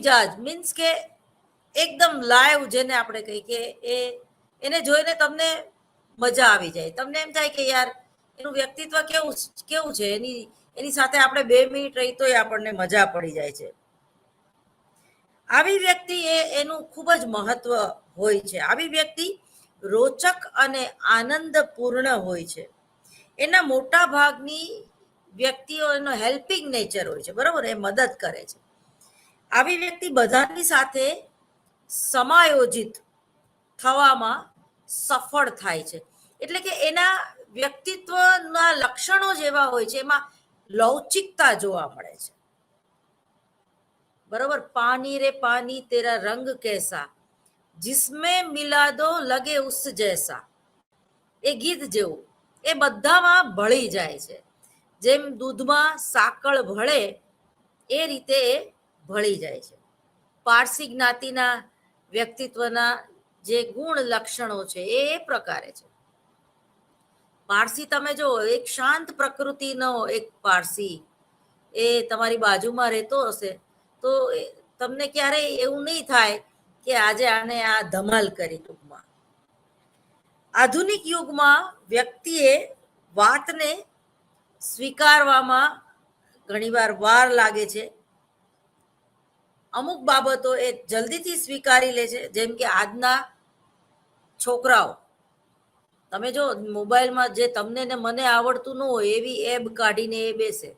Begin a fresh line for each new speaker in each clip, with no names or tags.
મિજાજ means કે એકદમ live, જેને આપણે કહીએ કે એને જોઈને તમને મજા આવી જાય, તમને એમ થાય કે યાર એનું વ્યક્તિત્વ કેવું છે, એની સાથે આપણે 2 મિનિટ રહી તોય આપણને મજા પડી જાય છે. આવી વ્યક્તિ એનું ખૂબ જ મહત્વ હોય છે. આવી વ્યક્તિ રોચક અને આનંદપૂર્ણ હોય છે. એના મોટા ભાગની વ્યક્તિઓ એનો હેલ્પિંગ નેચર હોય છે, બરોબર, એ મદદ કરે છે. આવી વ્યક્તિ બધાની સાથે સમાયોજિત થવામાં સફળ થાય છે. એટલે કે એના વ્યક્તિત્વના લક્ષણો જેવા હોય છે, એમાં લવચિકતા જોવા મળે છે, बराबर. पानी रे पानी तेरा रंग कैसा, जिसमें मिला दो लगे उस जैसा, એ ગીત જેવું એ બધામાં ભળી જાય છે. જેમ દૂધમાં સાકળ ભળે એ રીતે એ ભળી જાય છે. પારસી જ્ઞાતિના વ્યક્તિત્વના જે ગુણ લક્ષણો છે એ પ્રકારે છે. પારસી તમે જો, એક શાંત પ્રકૃતિનો એક પારસી એ તમારી બાજુમાં રહેતો હશે તો તમને ક્યારેય એવું નહીં થાય કે આજે આને આ ધમાલ કરી. ટૂંકમાં આધુનિક યુગમાં વ્યક્તિએ વાતને સ્વીકારવામાં ઘણીવાર વાર લાગે છે. અમુક બાબતો એ જલ્દીથી સ્વીકારી લે છે. જેમ કે આજના છોકરાઓ, તમે જો મોબાઈલમાં જે તમને ને મને આવડતું ન હોય એવી એપ કાઢીને એ બેસે,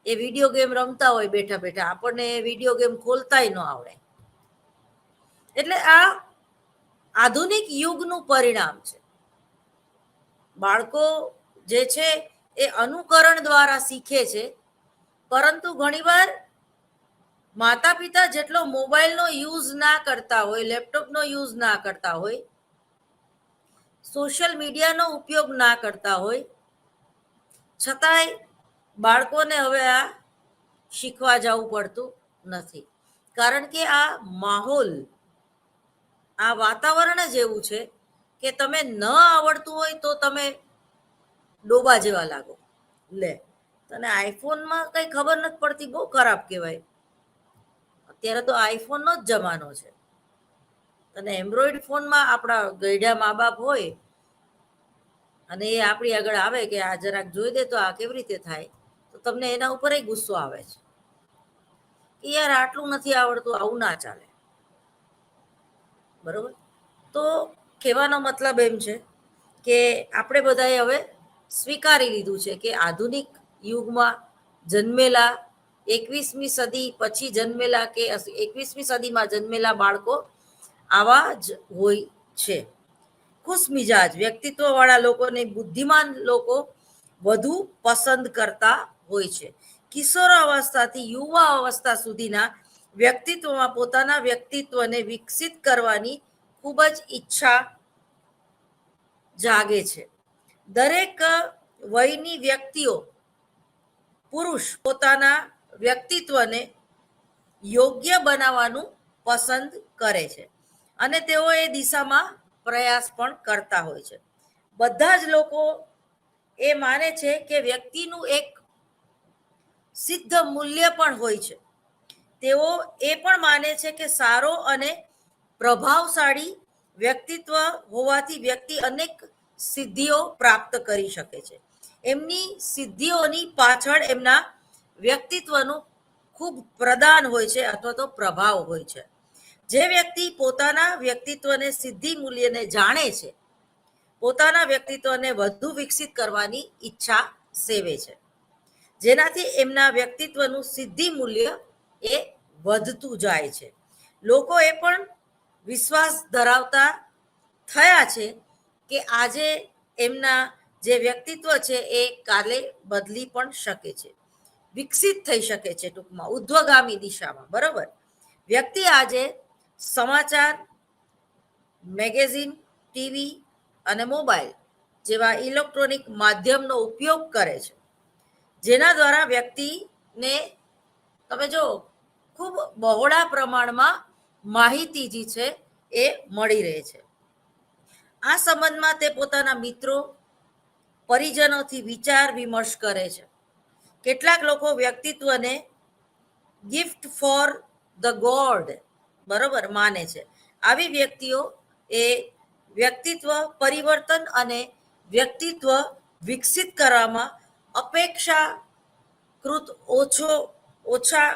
એ વિડીયો ગેમ રમતા હોય બેઠા બેઠા, આપણને વિડીયો ગેમ ખોલતાય ન આવડે. એટલે આ આધુનિક યુગનું પરિણામ છે. બાળકો જે છે એ અનુકરણ દ્વારા શીખે છે, પરંતુ ઘણીવાર માતા પિતા જેટલો મોબાઈલનો યુઝ ના કરતા હોય, લેપટોપનો યુઝ ના કરતા હોય, સોશિયલ મીડિયાનો ઉપયોગ ના કરતા હોય, છતાંય બાળકોને હવે આ શીખવા જવું પડતું નથી. કારણ કે આ માહોલ, આ વાતાવરણ જ એવું છે કે તમે ન આવડતું હોય તો તમે ડોબા જેવા લાગો. લે, તને આઈફોનમાં કઈ ખબર નથી પડતી, બહુ ખરાબ કહેવાય. અત્યારે તો આઈફોનનો જ જમાનો છે. અને એન્ડ્રોઈડ ફોનમાં આપણા ગઈઢા મા બાપ હોય અને એ આપણી આગળ આવે કે આ જરાક જોઈ દે તો આ કેવી રીતે થાય, તો તમને એના ઉપર ગુસ્સો આવે છે કે યાર આટલું નથી આવડતું, આવું ના ચાલે. બરોબર. તો કહેવાનો મતલબ એમ છે કે આપણે બધાએ હવે સ્વીકારી લીધું છે કે આધુનિક યુગમાં જન્મેલા 21મી સદી પછી જન્મેલા કે 21મી સદીમાં જન્મેલા બાળકો આવા જ હોય છે. ખુશ મિજાજ વ્યક્તિત્વવાળા લોકોને બુદ્ધિમાન લોકો વધુ પસંદ કરતા હોય છે. કિશોર અવસ્થાથી યુવા અવસ્થા સુધીના વ્યક્તિત્વમાં પોતાના વ્યક્તિત્વને વિકસિત કરવાની ખૂબ જ ઈચ્છા જાગે છે. દરેક વયની વ્યક્તિઓ, પુરુષ પોતાના વ્યક્તિત્વને યોગ્ય બનાવવાનું પસંદ કરે છે અને તેઓ એ દિશામાં પ્રયાસ પણ કરતા હોય છે. બધા જ લોકો એ માને છે કે વ્યક્તિનું એક સિદ્ધ મૂલ્ય પણ હોય છે. તેઓ એ પણ માને છે કે સારો અને પ્રભાવશાળી વ્યક્તિત્વ હોવાથી વ્યક્તિ અનેક સિદ્ધિઓ પ્રાપ્ત કરી શકે છે. એમની સિદ્ધિઓની પાછળ એમના વ્યક્તિત્વનું ખૂબ પ્રદાન હોય છે અથવા તો પ્રભાવ હોય છે. જે વ્યક્તિ પોતાના વ્યક્તિત્વને સિદ્ધિ મૂલ્યને જાણે છે, પોતાના વ્યક્તિત્વને વધુ વિકસિત કરવાની ઈચ્છા સેવે છે, જેનાથી એમના વ્યક્તિત્વનું સિદ્ધિ મૂલ્ય એ વધતું જાય છે. લોકો એ પણ વિશ્વાસ ધરાવતા થયા છે કે આજે એમના જે વ્યક્તિત્વ છે એ કાલે બદલી પણ શકે છે, વિકસિત થઈ શકે છે, ટૂંકમાં ઉધ્વગામી દિશામાં. બરોબર. વ્યક્તિ આજે સમાચાર, મેગેઝિન, ટીવી અને મોબાઈલ જેવા ઇલેક્ટ્રોનિક માધ્યમનો ઉપયોગ કરે છે, જેના દ્વારા વ્યક્તિને તમે જો ખૂબ બહોળા પ્રમાણમાં માહિતી જે છે એ મળી રહે છે. આ સંબંધમાં તે પોતાના મિત્રો, પરિજનોથી વિચાર વિમર્શ કરે છે. કેટલાક લોકો વ્યક્તિત્વને ગિફ્ટ ફોર ધ ગોડ બરોબર માને છે. આવી વ્યક્તિઓ એ વ્યક્તિત્વ પરિવર્તન અને વ્યક્તિત્વ વિકસિત કરવામાં અપેક્ષાકૃત ઓછા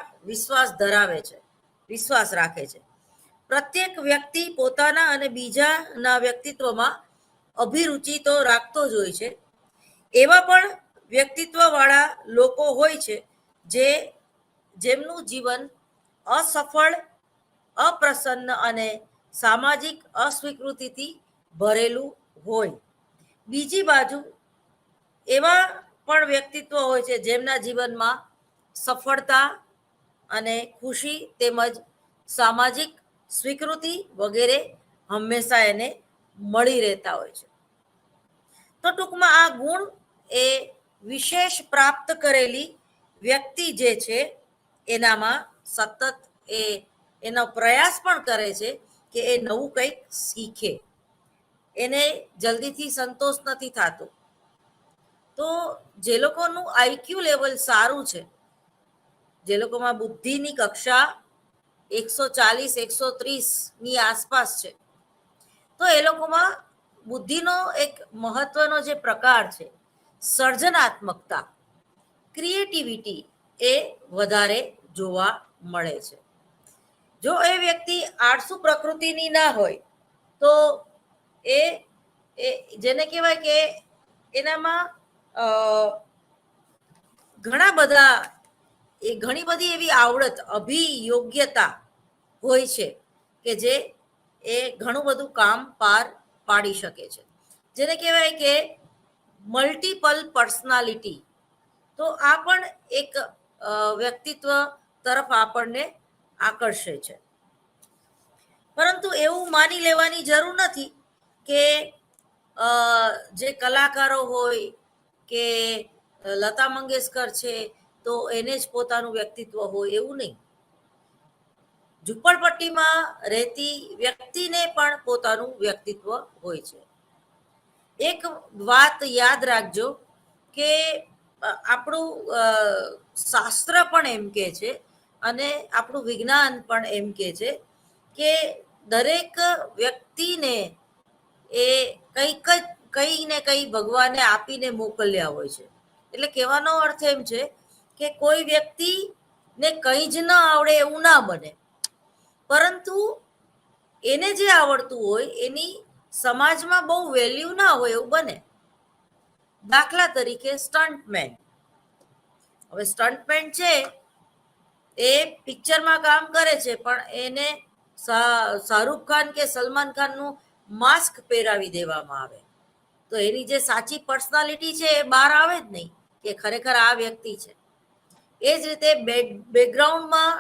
વિશ્વાસ રાખે છે. પ્રત્યેક વ્યક્તિ પોતાના અને બીજાના વ્યક્તિત્વમાં અભિરુચિ તો રાખતો જ હોય છે. એવા પણ વ્યક્તિત્વવાળા લોકો હોય છે જેમનું જીવન અસફળ, અપ્રસન્ન અને સામાજિક અસ્વીકૃતિથી ભરેલું હોય. બીજી બાજુ એવા પણ વ્યક્તિત્વ હોય છે જેમના જીવનમાં સફળતા અને ખુશી તેમજ સામાજિક સ્વીકૃતિ વગેરે હંમેશા એને મળી રહેતા હોય છે. તો ટૂંકમાં આ ગુણ એ વિશેષ પ્રાપ્ત કરેલી વ્યક્તિ જે છે એનામાં સતત એનો પ્રયાસ પણ કરે છે કે એ નવું કંઈક શીખે. એને જલ્દીથી સંતોષ નથી થતો. તો જે લોકોનું આઈક્યુ લેવલ સારું છે, જે લોકોમાં બુદ્ધિની કક્ષા 140-130ની આસપાસ છે, તો એ લોકોમાં બુદ્ધિનો એક મહત્વનો જે પ્રકાર છે સર્જનાત્મકતા, ક્રિએટિવિટી એ વધારે જોવા મળે છે. જો એ વ્યક્તિ આળસુ પ્રકૃતિની ના હોય તો એ જેને કહેવાય કે એનામાં ઘણી બધી એવી આવડત, અભિયોગ્યતા હોય છે કે જે એ ઘણું બધું કામ પાર પાડી શકે છે. જેને કહેવાય કે મલ્ટિપલ પર્સનાલિટી. તો આ પણ એક વ્યક્તિત્વ તરફ આપણને આકર્ષે છે. પરંતુ એવું માની લેવાની જરૂર નથી કે જે કલાકારો હોય કે લતા મંગેશકર છે તો એને જ પોતાનું વ્યક્તિત્વ હોય, એવું નહીં. ઝુંપડપટ્ટીમાં રહેતી વ્યક્તિને પણ પોતાનું વ્યક્તિત્વ હોય છે. એક વાત યાદ રાખજો કે આપણું શાસ્ત્ર પણ એમ કહે છે અને આપણું વિજ્ઞાન પણ એમ કહે છે કે દરેક વ્યક્તિને એ કંઈ ને કંઈ ભગવાને આપીને મોકલ્યા હોય છે. એટલે કહેવાનો અર્થ એમ છે કે કોઈ વ્યક્તિને કંઈ જ ન આવડે એવું ના બને, પરંતુ એને જે આવડતું હોય એની સમાજમાં બહુ વેલ્યુ ના હોય એવું બને. દાખલા તરીકે સ્ટન્ટમેન. હવે સ્ટન્ટમેન છે એ પિક્ચરમાં કામ કરે છે, પણ એને શાહરૂખ ખાન કે સલમાન ખાનનું માસ્ક પહેરાવી દેવામાં આવે તો એની જે સાચી પર્સનાલિટી છે એ બહાર આવે જ નહીં કે ખરેખર આ વ્યક્તિ છે. એ જ રીતે બેકગ્રાઉન્ડમાં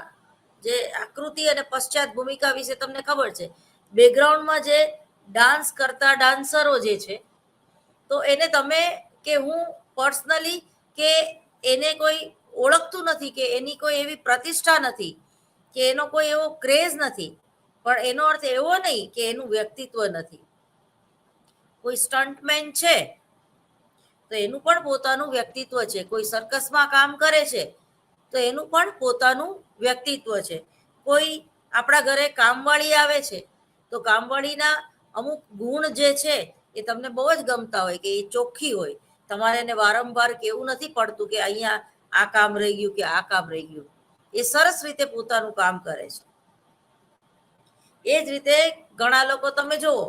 જે આકૃતિ અને પશ્ચાત ભૂમિકા વિશે તમને ખબર છે. બેકગ્રાઉન્ડમાં જે ડાન્સ કરતા ડાન્સરો જે છે તો એને તમે કે હું પર્સનલી કે એને કોઈ ઓળખતું નથી કે એની કોઈ એવી પ્રતિષ્ઠા નથી કે એનો કોઈ એવો ક્રેઝ નથી, પણ એનો અર્થ એવો નહીં કે એનું વ્યક્તિત્વ નથી. કોઈ સ્ટન્ટમેન છે તો એનું પણ પોતાનું વ્યક્તિત્વ છે. કોઈ સર્કસમાં કામ કરે છે તો એનું પણ પોતાનું વ્યક્તિત્વ છે. કોઈ આપણા ઘરે કામવાળી આવે છે તો કામવાળીના અમુક ગુણ જે છે એ તમને બહુ જ ગમતા હોય કે એ ચોખ્ખી હોય. તમારે એને વારંવાર કેવું નથી પડતું કે અહીંયા આ કામ રહી ગયું કે આ કામ રહી ગયું. એ સરસ રીતે પોતાનું કામ કરે છે. એ જ રીતે ઘણા લોકો તમે જુઓ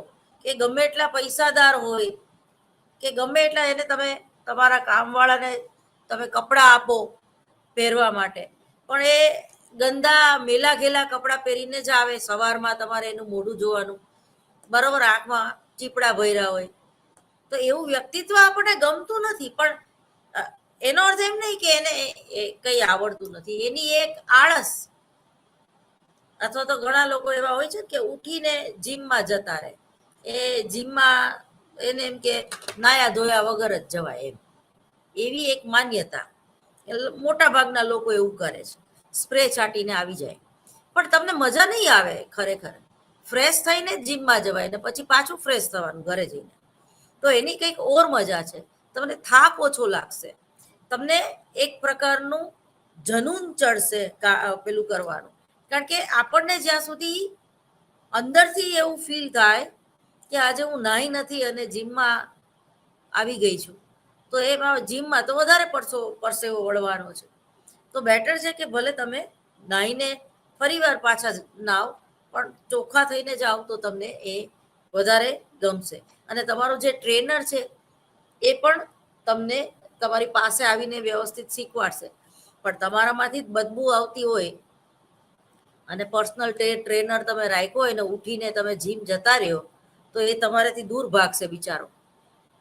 કે ગમે એટલા પૈસાદાર હોય કે ગમે એટલા એને તમે તમારા કામવાળાને તમે કપડાં આપો પહેરવા માટે, પણ એ ગંદા મેલા ઘેલા કપડાં પહેરીને જ આવે. સવારમાં તમારે એનું મોઢું જોવાનું, બરોબર, આંખમાં ચીપડા ભર્યા હોય. તો એવું વ્યક્તિત્વ આપણને ગમતું નથી. પણ એનો અર્થ એમ નહીં કે એને કંઈ આવડતું નથી. એની એક આળસ, અથવા તો ઘણા લોકો એવા હોય છે કે ઉઠીને જીમમાં જતા રહે. એ જીમમાં એને એમ કે નાયા ધોયા વગર જ જવાય એમ, એવી એક માન્યતા. મોટા ભાગના લોકો એવું કરે છે, સ્પ્રે છાંટીને આવી જાય. પણ તમને મજા નહીં આવે. ખરેખર ફ્રેશ થઈને જ જીમમાં જવાય ને પછી પાછું ફ્રેશ થવાનું ઘરે જઈને. તો એની કંઈક ઓર મજા છે. તમને થાક ઓછો લાગશે, તમને એક પ્રકારનું જનૂન ચડશે પેલું કરવાનું. કારણ કે આપણને જ્યાં સુધી અંદરથી એવું ફીલ થાય કે આજે હું નાહી નથી અને જીમમાં આવી ગઈ છું, તો એમાં જીમમાં તો વધારે પરસેવો વળવાનો છે. તો બેટર છે કે ભલે તમે નાહીને ફરીવાર પાછા નાવ, પણ ચોખ્ખા થઈને જાઓ તો તમને એ વધારે ગમશે. અને તમારો જે ટ્રેનર છે એ પણ તમને તમારી પાસે આવીને વ્યવસ્થિત શીખવાડશે. પણ તમારામાંથી જ બદબુ આવતી હોય અને પર્સનલ ટ્રેનર તમે રાખ્યો હોય ને ઉઠીને તમે જીમ જતા રહ્યો, તો એ તમારાથી દૂર ભાગશે બિચારો.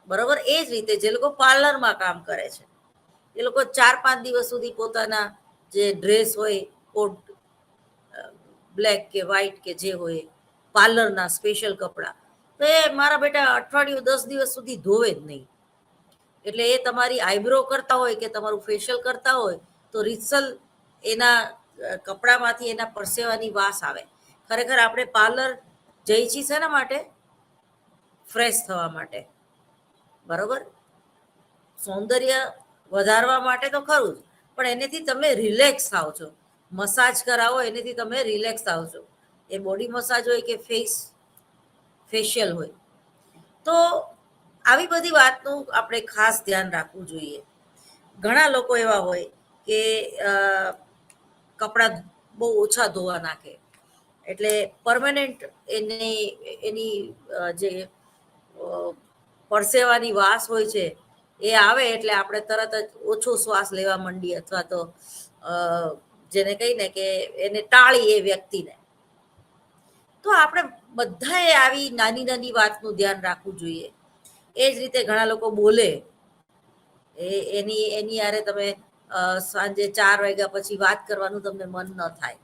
બરોબર? એ જ રીતે જે લોકો પાર્લરમાં કામ કરે છે, એ લોકો 4-5 દિવસ સુધી પોતાના જે ડ્રેસ હોય, કોટ બ્લેક કે વ્હાઈટ કે જે હોય, પાર્લરના સ્પેશિયલ કપડાં, તો એ મારા બેટા અઠવાડિયું 10 દિવસ સુધી ધોવે જ નહીં. એટલે એ તમારી આઈબ્રો કરતા હોય કે તમારું ફેશિયલ કરતા હોય તો રીતસલ એના કપડામાંથી એના પરસેવાની વાસ આવે. ખરેખર આપણે પાર્લર જઈ છીએ શેના માટે? ફ્રેશ થવા માટે. બરોબર? સૌંદર્ય વધારવા માટે તો ખરું જ, પણ એનેથી તમે રિલેક્સ થાવ છો. મસાજ કરાવો એનેથી તમે રિલેક્સ થાવ છો. એ બોડી મસાજ હોય કે ફેશિયલ હોય. તો આવી બધી વાતનું આપણે ખાસ ધ્યાન રાખવું જોઈએ. ઘણા લોકો એવા હોય કે કપડાં બહુ ઓછા ધોવા નાખે, એટલે પરમેનન્ટ એની જે પરસેવાની વાસ હોય છે એ આવે એટલે આપણે તરત જ ઓછો શ્વાસ લેવા માંડીએ, અથવા તો જેને કહીને કે એને ટાળી એ વ્યક્તિને. તો આપણે બધાએ આવી નાની નાની વાતનું ધ્યાન રાખવું જોઈએ. એ જ રીતે ઘણા લોકો બોલે, એની યારે તમે સાંજે 4 વાગ્યા પછી વાત કરવાનું તમને મન ન થાય.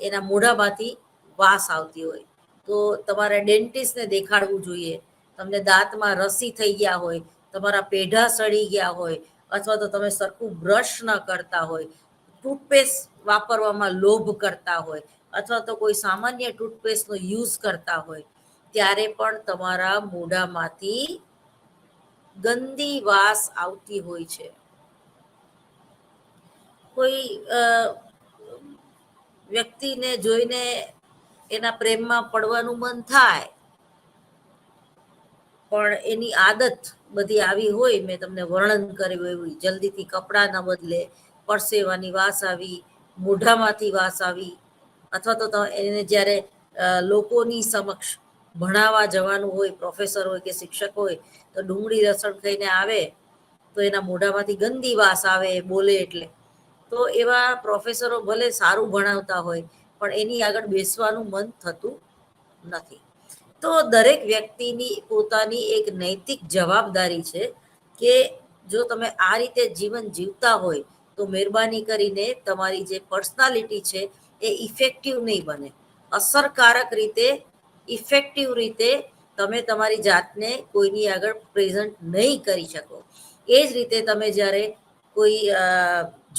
એના મોઢામાંથી વાસ આવતી હોય તો તમારે ડેન્ટિસ્ટને દેખાડવું જોઈએ. તમને દાંતમાં રસી થઈ ગયા હોય, તમારા પેઢા સડી ગયા હોય, અથવા તો તમે સરખું બ્રશ ન કરતા હોય, ટૂથપેસ્ટ વાપરવામાં લોભ કરતા હોય, અથવા તો કોઈ સામાન્ય ટૂથપેસ્ટનો યુઝ કરતા હોય, ત્યારે પણ તમારા મોઢામાંથી ગંદી વાસ આવતી હોય છે. કોઈ વ્યક્તિને જોઈને એના પ્રેમમાં પડવાનું મન થાય, પણ એની આદત બધી આવી હોય, મેં તમને વર્ણન કર્યું એવી, જલ્દીથી કપડાં ન બદલે, પરસેવાની વાસ આવી, મોઢામાંથી વાસ આવી, અથવા તો એને જ્યારે લોકોની સમક્ષ ભણાવવા જવાનું હોય, પ્રોફેસર હોય કે શિક્ષક હોય, તો ડુંગળી લસણ ખાઈને આવે તો એના મોઢામાંથી ગંદી વાસ આવે બોલે એટલે. તો એવા પ્રોફેસરો ભલે સારું ભણાવતા હોય, પણ એની આગળ બેસવાનું મન થતું નથી. તો દરેક વ્યક્તિની પોતાની એક નૈતિક જવાબદારી છે કે જો તમે આ રીતે જીવન જીવતા હોય તો મહેરબાની કરીને તમારી જે પર્સનાલિટી છે એ ઇફેક્ટિવ નહીં બને. અસરકારક રીતે, ઇફેક્ટિવ રીતે તમે તમારી જાતને કોઈની આગળ પ્રેઝન્ટ નહીં કરી શકો. એ જ રીતે તમે જ્યારે કોઈ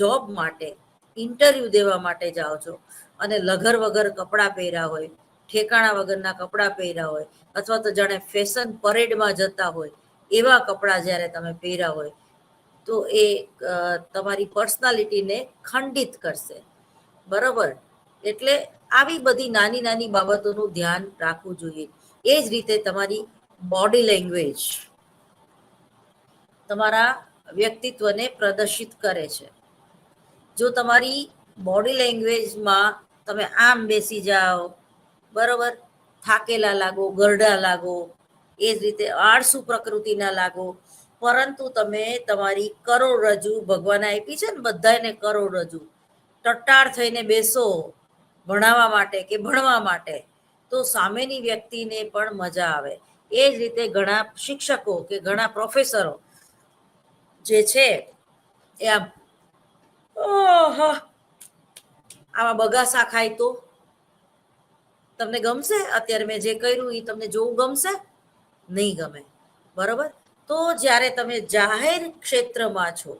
જોબ માટે ઇન્ટરવ્યૂ દેવા માટે જાઓ છો અને લગર વગર કપડાં પહેર્યા હોય, ઠેકાણા વગરના કપડાં પહેર્યા હોય, અથવા તો જાણે ફેશન પરેડમાં જતા હોય એવા કપડાં જ્યારે તમે પહેર્યા હોય, તો એ તમારી પર્સનાલિટીને ખંડિત કરશે. બરોબર? એટલે આવી બધી નાની નાની બાબતોનું ધ્યાન રાખવું જોઈએ. એ જ રીતે તમારી બોડી લેંગ્વેજ તમારા વ્યક્તિત્વને પ્રદર્શિત કરે છે. જો તમારી બોડી લેંગ્વેજમાં તમે આમ બેસી જાઓ, બરોબર, થાકેલા લાગો, ગરડા લાગો, એ જ રીતે આળસુ પ્રકૃતિના લાગો, પરંતુ તમે તમારી કરોડરજ્જુ ભગવાને આપી છે ને બધાને કરોડરજ્જુ, ટટ્ટાર થઈને બેસો ભણાવવા માટે કે ભણવા માટે, તો સામેની વ્યક્તિને પણ મજા આવે. એ જ રીતે ઘણા શિક્ષકો કે ઘણા પ્રોફેસરો જે છે એ આવા બગાસા ખાય તો તમને ગમશે? અત્યારે મેં જે કર્યું એ તમને જોવું ગમશે? નહીં ગમે. બરોબર? તો જ્યારે તમે જાહેર ક્ષેત્રમાં છો,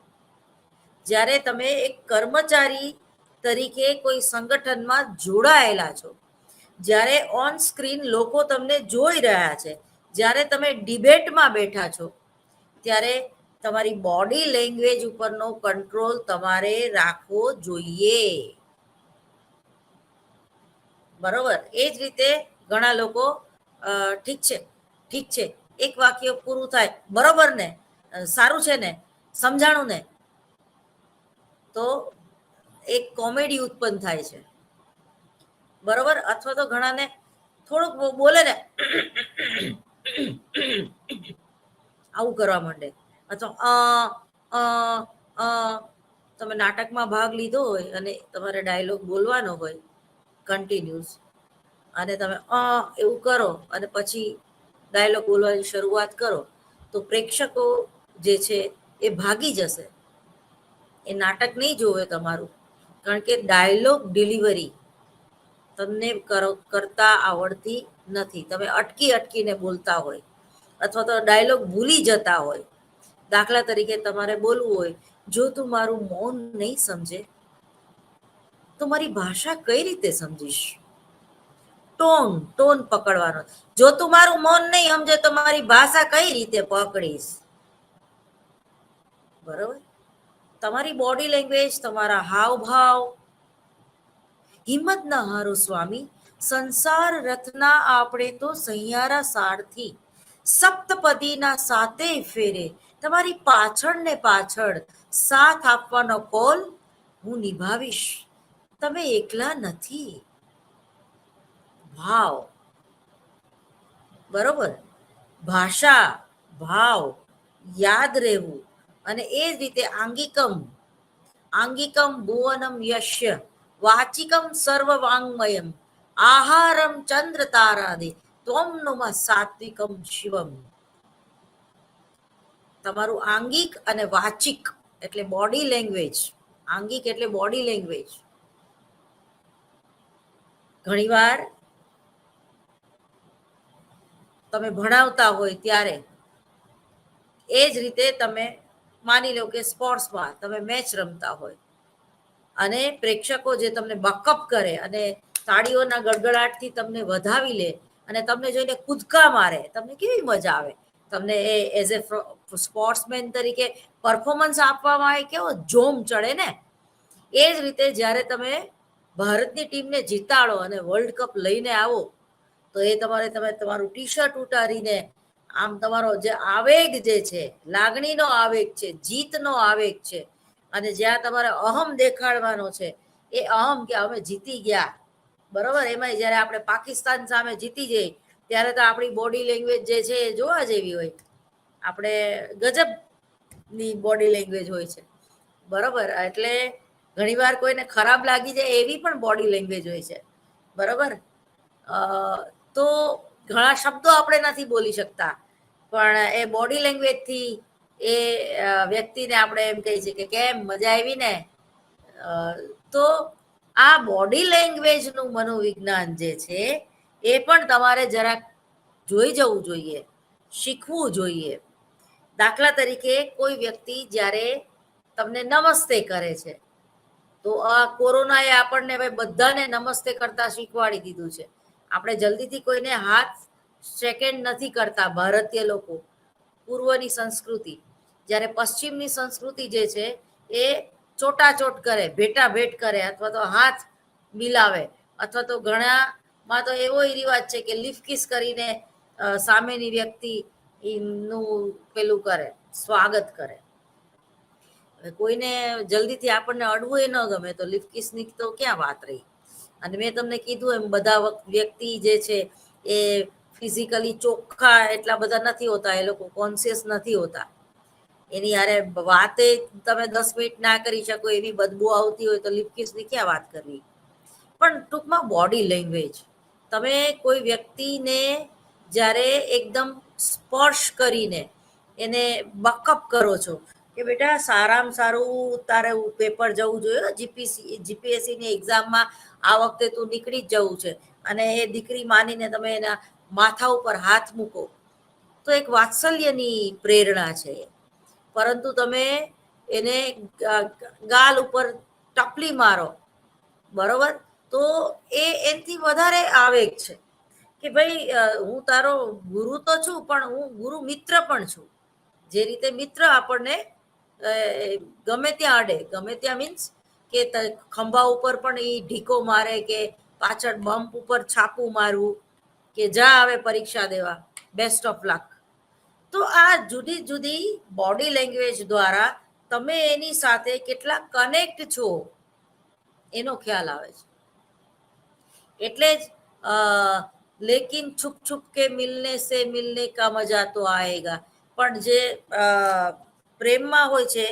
જ્યારે તમે એક કર્મચારી તરીકે કોઈ સંગઠનમાં જોડાયેલા છો, જ્યારે ઓન સ્ક્રીન લોકો તમને જોઈ રહ્યા છે, જ્યારે તમે ડિબેટમાં બેઠા છો, ત્યારે તમારી બોડી લેંગ્વેજ ઉપરનો કંટ્રોલ તમારે રાખવો જોઈએ. બરોબર. એ જ રીતે ઘણા લોકો ઠીક છે એક વાક્ય પૂરું થાય, બરોબર ને, સારું છે ને, સમજાણું ને, તો એક કોમેડી ઉત્પન્ન થાય છે. બરોબર. અથવા તો ઘણાને થોડુંક બોલે ને આવું કરવા માંડે, અથવા તમે નાટકમાં ભાગ લીધો હોય અને તમારે ડાયલોગ બોલવાનો હોય કન્ટિન્યુઅસ, અને તમે એવું કરો અને પછી ડાયલોગ બોલવાની શરૂઆત કરો, તો પ્રેક્ષકો જે છે એ ભાગી જશે, એ નાટક નહીં જોવે તમારું, કારણ કે ડાયલોગ ડિલિવરી તમને કરતા આવડતી નથી. તમે અટકીને બોલતા હોય, અથવા તો ડાયલોગ ભૂલી જતા હોય. દાખલા તરીકે તમારે બોલવું હોય, જો તું મારું મૌન નહીં સમજે તો મારી ભાષા કઈ રીતે સમજીશ. ટોન પકડવાનો. જો તું મારું મૌન નહીં સમજે તો મારી ભાષા કઈ રીતે પકડીશ. બરોબર. તમારી બોડી લેંગ્વેજ, તમારા હાવભાવ. હિંમત ન હારો સ્વામી, સંસાર રથના આપણે તો સહિયારા સારથી, સપ્તપદીના સાતે ફેરે, તમારી પાછળ ને પાછળ સાથ આપવાનો કોલ હું નિભાવીશ. તમે એકલા નથી. ભાવ. બરોબર. ભાષા, ભાવ, યાદ રહેવું. અને એ જ રીતે આંગિકમ ભુવનમ યશ્ય, વાચિકમ સર્વ વાંગમયમ, આહારમ ચંદ્ર તારાદે, ત્વમ નમઃ સાત્વિકમ શિવમ. તમારું આંગિક અને વાચિક એટલે બોડી લેંગ્વેજ. આંગિક એટલે બોડી લેંગ્વેજ. ઘણીવાર તમે ભણાવતા હોય ત્યારે એ જ રીતે તમે માની લો કે સ્પોર્ટ્સમાં તમે મેચ રમતા હોય અને પ્રેક્ષકો જે તમને બકઅપ કરે અને તાળીઓના ગડગડાટથી તમને વધાવી લે અને તમને જોઈને કૂદકા મારે, તમને કેવી મજા આવે. તમને એ એઝ એ સ્પોર્ટ્સમેન તરીકે પરફોર્મન્સ આપવામાં આવે, કેવો જોમ ચડે ને. એ જ રીતે જ્યારે તમે ભારતની ટીમને જીતાડો અને વર્લ્ડ કપ લઈને આવો, તો એ તમે તમારું ટી શર્ટ ઉતારીને આમ તમારો જે આવેગ જે છે, લાગણીનો આવેગ છે, જીતનો આવેગ છે, અને જ્યાં તમારે અહમ દેખાડવાનો છે, એ અહમ કે અમે જીતી ગયા. બરોબર. એમાં જ્યારે આપણે પાકિસ્તાન સામે જીતી જઈએ ત્યારે તો આપણી બોડી લેંગ્વેજ જે છે એ જોવા જેવી હોય. આપણે ગજબની બોડી લેંગ્વેજ હોય છે. બરોબર. એટલે ઘણીવાર કોઈને ખરાબ લાગી જાય એવી પણ બોડી લેંગ્વેજ હોય છે. બરોબર. તો ઘણા શબ્દો આપણે નથી બોલી શકતા, પણ એ બોડી લેંગ્વેજથી એ વ્યક્તિને આપણે એમ કહીએ છીએ કે કેમ મજા આવી ને. તો આ બોડી લેંગ્વેજનું મનોવિજ્ઞાન જે છે એ પણ તમારે જરાક જોઈ જવું જોઈએ, શીખવું જોઈએ. દાખલા તરીકે કોઈ વ્યક્તિ જ્યારે તમને નમસ્તે કરે છે, તો આ કોરોનાએ આપણને હવે બધાને નમસ્તે કરતા શીખવાડી દીધું છે. આપણે જલ્દીથી કોઈને હાથ સેકન્ડ નથી કરતા ભારતીય લોકો, પૂર્વની સંસ્કૃતિ. જ્યારે પશ્ચિમની સંસ્કૃતિ જે છે એ ચોટાચોટ કરે, ભેટ કરે, અથવા તો હાથ મિલાવે, અથવા તો ઘણામાં તો એવો રિવાજ છે કે લિફ કિસ કરીને સામેની વ્યક્તિ નું પેલું કરે, સ્વાગત કરે. કોઈને જલ્દીથી આપણને અડવું એ ન ગમે તો લિફ કિસની તો ક્યાં વાત રહી. અને મેં તમને કીધું એમ બધા વ્યક્તિ જે છે એ ફિઝિકલી ચોખ્ખા એટલા બધા નથી હોતા, એ લોકો કોન્શિયસ નથી હોતા. એની યારે વાતે તમે 10 મિનિટ ના કરી શકો એવી બદબુ આવતી હોય તો લિપ કિસની ક્યાં વાત કરવી. પણ ટૂંકમાં બોડી લેંગ્વેજ, તમે કોઈ વ્યક્તિને જ્યારે એકદમ સ્પર્શ કરીને એને બકઅપ કરો છો કે બેટા સારામાં સારું તારે પેપર જવું જોઈએ, જીપીએસસીની એક્ઝામમાં આ વખતે તું નીકળી જ જવું છે, અને એ દીકરી માનીને તમે એના માથા ઉપર હાથ મૂકો, તો એક વાત્સલ્યની પ્રેરણા છે. પરંતુ તમે એને ગાલ ઉપર ટપલી મારો, બરોબર, તો એ એનાથી વધારે આવેગ છે કે ભાઈ હું તારો ગુરુ તો છું, પણ હું ગુરુ મિત્ર પણ છું. જે રીતે મિત્ર આપણને ગમે ત્યાં અડે, ગમે ત્યાં મીન્સ કે ખંભા ઉપર પણ એ ઢીકો મારે કે પાછળ બમ્પ ઉપર છાપું મારવું કે જા આવે પરીક્ષા દેવા, બેસ્ટ ઓફ લક. તો આ જુદી જુદી બોડી લેંગ્વેજ દ્વારા તમે એની સાથે કેટલા કનેક્ટ છો એનો ખ્યાલ આવે છે. એટલે જ લેકિન છુપ છુપ કે મિલને સે મિલને કા મજા તો આએગા, પણ જે પ્રેમમાં હોય છે,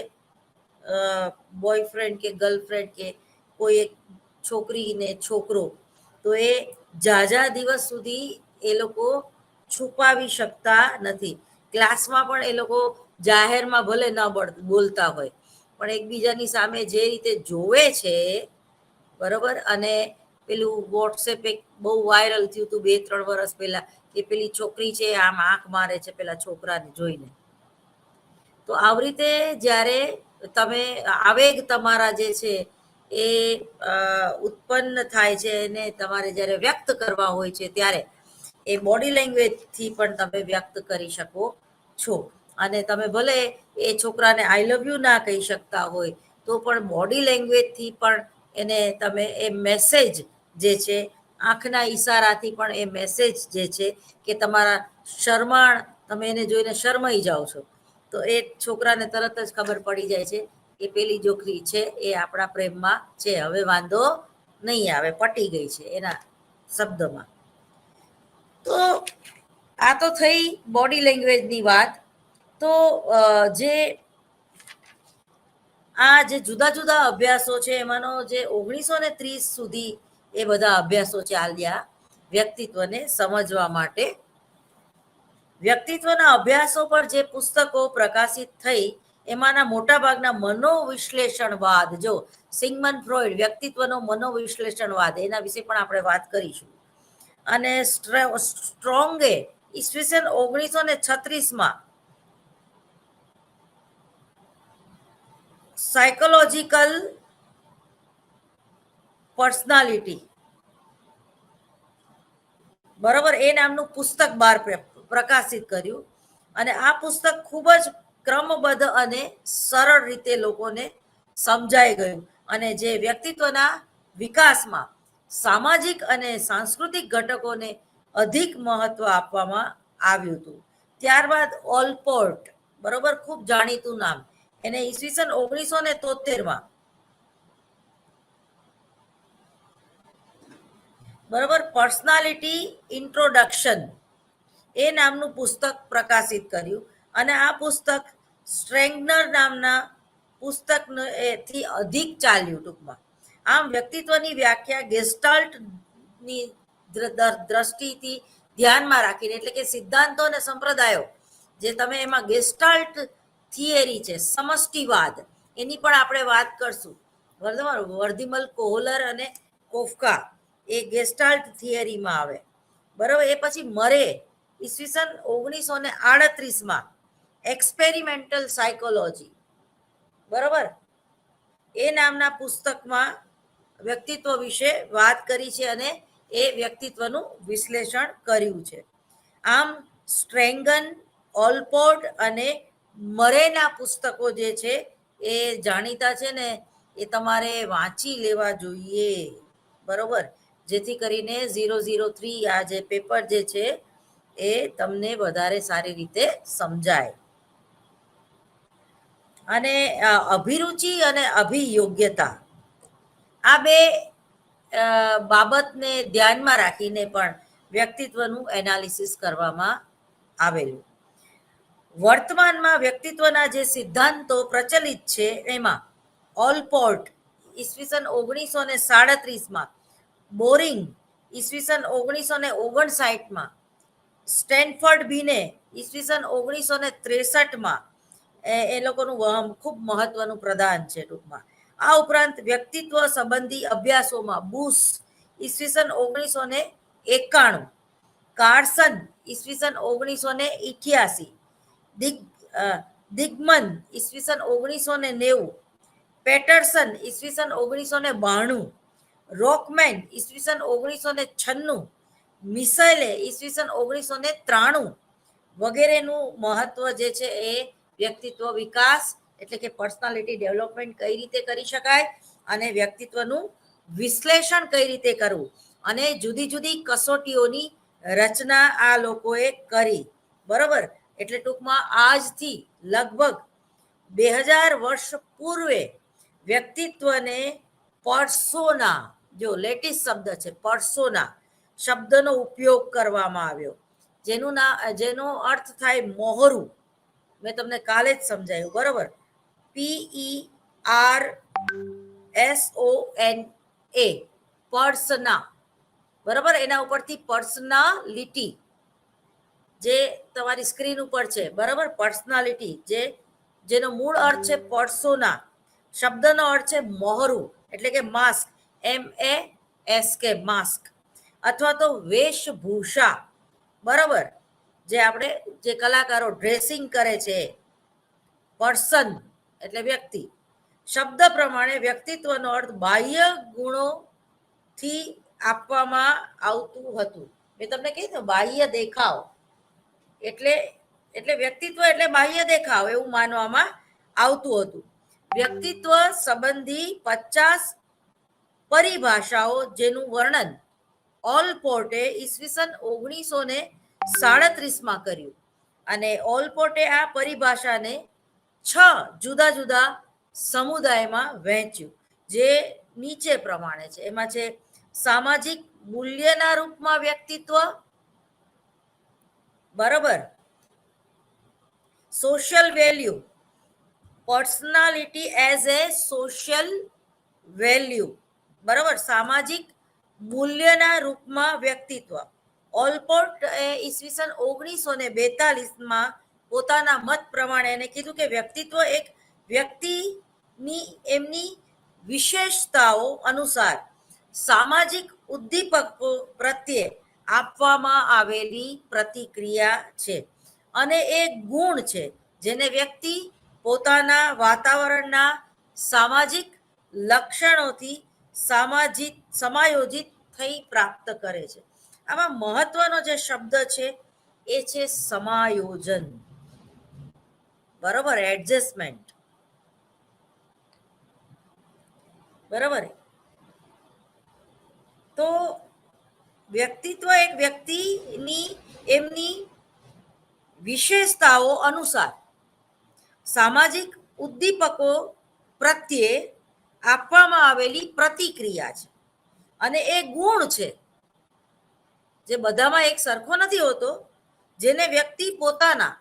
બોયફ્રેન્ડ કે ગર્લફ્રેન્ડ કે કોઈ એક છોકરી ને છોકરો, તો એ ઝાઝા દિવસ સુધી એ લોકો છુપાવી શકતા નથી. ક્લાસમાં પણ એ લોકો જાહેરમાં ભલે ન બોલતા હોય, પણ એકબીજાની સામે જે રીતે જોવે છે, બરોબર. અને પેલું વોટ્સએપ એક બહુ વાયરલ થયું હતું 2-3 વર્ષ પહેલા, કે પેલી છોકરી છે આમ આંખ મારે છે પેલા છોકરાને જોઈને. તો આવી રીતે જ્યારે તમે આવેગ તમારા જે છે એ ઉત્પન્ન થાય છે અને તમારે જ્યારે વ્યક્ત કરવા હોય છે ત્યારે એ બોડી લેંગ્વેજથી પણ તમે વ્યક્ત કરી શકો છો. અને તમે ભલે એ છોકરાને આઈ લવ યુ ના કહી શકતા હોય, તો પણ બોડી લેંગ્વેજથી પણ એને તમે એ મેસેજ જે છે, આંખના ઈશારાથી પણ એ મેસેજ જે છે કે તમારા શરમાળ, તમે એને જોઈને શરમાઈ જાઓ છો, તો એ છોકરાને તરત જ ખબર પડી જાય છે કે પેલી છોકરી છે એ આપણા પ્રેમમાં છે, હવે વાંધો નહીં આવે, પટી ગઈ છે એના શબ્દમાં. તો આ તો થઈ બોડી લેંગ્વેજની વાત. તો જે આ જે જુદા જુદા અભ્યાસો છે એમાંનો જે 1930 સુધી એ બધા અભ્યાસો ચાલ્યા વ્યક્તિત્વને સમજવા માટે. વ્યક્તિત્વના અભ્યાસો પર જે પુસ્તકો પ્રકાશિત થઈ એમાંના મોટાભાગના મનોવિશ્લેષણવાદ, જો સિગમન્ડ ફ્રોઈડ વ્યક્તિત્વનો મનોવિશ્લેષણવાદ, એના વિશે પણ આપણે વાત કરીશું. અને સ્ટ્રોંગે ઈસવીસન 1936માં સાયકોલોજીકલ પર્સનાલિટી, બરોબર, એ નામનું પુસ્તક બહાર પ્રકાશિત કર્યું. અને આ પુસ્તક ખૂબ જ ક્રમબદ્ધ અને સરળ રીતે લોકોને સમજાઈ ગયું. અને જે વ્યક્તિત્વના વિકાસમાં સામાજિક અને સાંસ્કૃતિક ઘટકોને અધિક મહત્વ આપવામાં આવ્યું હતું. ત્યારબાદ ઓલપોર્ટ, બરોબર, ખૂબ જાણીતું નામ, એને ઈસવીસન 1973માં, બરોબર, પર્સનાલિટી ઇન્ટ્રોડક્શન એ નામનું પુસ્તક પ્રકાશિત કર્યું. અને આ પુસ્તક સ્ટ્રેંગનર નામના પુસ્તકથી અધિક ચાલ્યું ટૂંકમાં. આમ વ્યક્તિત્વની વ્યાખ્યા ગેસ્ટાલ્ટની દ્રષ્ટિથી ધ્યાનમાં રાખીને, એટલે કે સિદ્ધાંતો અને સંપ્રદાયો જે તમે એમાં ગેસ્ટાલ્ટ થિયરી છે, સમષ્ટિવાદ, એની પણ આપણે વાત કરશું. બરાબર, વર્ધીમલ કોહલર અને કોફકા એ ગેસ્ટાલ્ટ થિયરીમાં આવે. બરાબર. એ પછી મરે ઈસવીસન 1938માં એક્સપેરિમેન્ટલ સાયકોલોજી, બરાબર, એ નામના પુસ્તકમાં વ્યક્તિત્વ વિશે વાત કરી છે અને એ વ્યક્તિત્વનું વિશ્લેષણ કર્યું છે. આમ સ્ટ્રેંગન, ઓલપોર્ટ અને મરેના પુસ્તકો જે છે એ જાણીતા છે ને, એ તમારે વાંચી લેવા જોઈએ, બરોબર, જેથી કરીને 003 આ જે પેપર જે છે એ તમને વધારે સારી રીતે સમજાય. અને અભિરુચિ અને અભિયોગ્યતા, આ બે બાબતને ધ્યાનમાં રાખીને પણ વ્યક્તિત્વનું એનાલિસિસ કરવામાં આવેલું. વર્તમાનમાં વ્યક્તિત્વના જે સિદ્ધાંતો પ્રચલિત છે એમાં ઓલપોર્ટ ઈસવીસન 1937માં, બોરિંગ ઈસવીસન 1959માં, સ્ટેનફર્ડ બીને ઈસવીસન 1963માં, એ લોકોનું ખૂબ મહત્વનું પ્રદાન છે ટૂંકમાં. આ ઉપરાંત વ્યક્તિત્વ સંબંધી અભ્યાસોમાં બુશ ઈસવીસન 1991, કાર્સન ઈસવીસન 1988, દિગ્મન ઈસવીસન 1990, પેટરસન ઈસવીસન 1992, રોકમેન ઈસવીસન 1996, મિસેલે ઈસવીસન 1993 વગેરેનું મહત્વ જે છે એ વ્યક્તિત્વ વિકાસ, એટલે કે પર્સનાલિટી ડેવલપમેન્ટ કઈ રીતે કરી શકાય અને વ્યક્તિત્વનું વિશ્લેષણ કઈ રીતે કરવું અને જુદી જુદી કસોટીઓની રચના આ લોકોએ કરી. બરોબર, એટલે ટૂંકમાં આજથી લગભગ 2000 વર્ષ પૂર્વે વ્યક્તિત્વને પર્સોના, જો લેટેસ્ટ શબ્દ છે પર્સોના શબ્દનો ઉપયોગ કરવામાં આવ્યો, જેનો અર્થ થાય મોહરું. મેં તમને કાલે જ સમજાયું. બરોબર, PERSONA, પર્સના. બરોબર, એના ઉપરથી પર્સનાલિટી, જે તમારી સ્ક્રીન ઉપર છે. બરાબર, પર્સનાલિટી, જેનો મૂળ અર્થ છે પર્સોના, શબ્દનો અર્થ છે મોહરું, એટલે કે માસ્ક, MASK, માસ્ક, અથવા તો વેશભૂષા. બરાબર, જે કલાકારો ડ્રેસિંગ કરે છે. પર્સન એટલે વ્યક્તિ. શબ્દ પ્રમાણે વ્યક્તિત્વનો અર્થ બાહ્ય ગુણોથી આપવામાં આવતું હતું. મેં તમને કીધું બાહ્ય દેખાવ, એટલે વ્યક્તિત્વ એટલે બાહ્ય દેખાવ એવું માનવામાં આવતું હતું. વ્યક્તિત્વ સંબંધી 50 પરિભાષાઓ, જેનું વર્ણન ઓલપોર્ટે ઈસવીસન 1937માં કર્યું. અને ઓલપોર્ટે આ પરિભાષાને 6 જુદા જુદા સમુદાયમાં વહેંચ્યું, જે નીચે પ્રમાણે છે. એમાં છે સામાજિક મૂલ્યના રૂપમાં વ્યક્તિત્વ. બરાબર, social value, personality as a social value. બરાબર, સામાજિક મૂલ્યના રૂપમાં વ્યક્તિત્વ. ઓલપોર્ટ ઈસવીસન 1942માં પોતાના મત પ્રમાણે એને કીધું કે વ્યક્તિત્વ એક વ્યક્તિની એમની વિશેષતાઓ અનુસાર સામાજિક ઉદ્દીપકો પ્રત્યે આપવામાં આવેલી પ્રતિક્રિયા છે, અને એ ગુણ છે જેને વ્યક્તિ પોતાના વાતાવરણના સામાજિક લક્ષણોથી સમાયોજિત થઈ પ્રાપ્ત કરે છે. આમાં મહત્વનો જે શબ્દ છે એ છે સમાયોજન. બરોબર, એડજસ્ટમેન્ટ. બરાબર, તો વ્યક્તિત્વ એક વ્યક્તિની એમની વિશેષતાઓ અનુસાર સામાજિક ઉદ્દીપકો પ્રત્યે આપવામાં આવેલી પ્રતિક્રિયા છે, અને એ ગુણ છે જે બધામાં એક સરખો નથી હોતો, જેને વ્યક્તિ પોતાના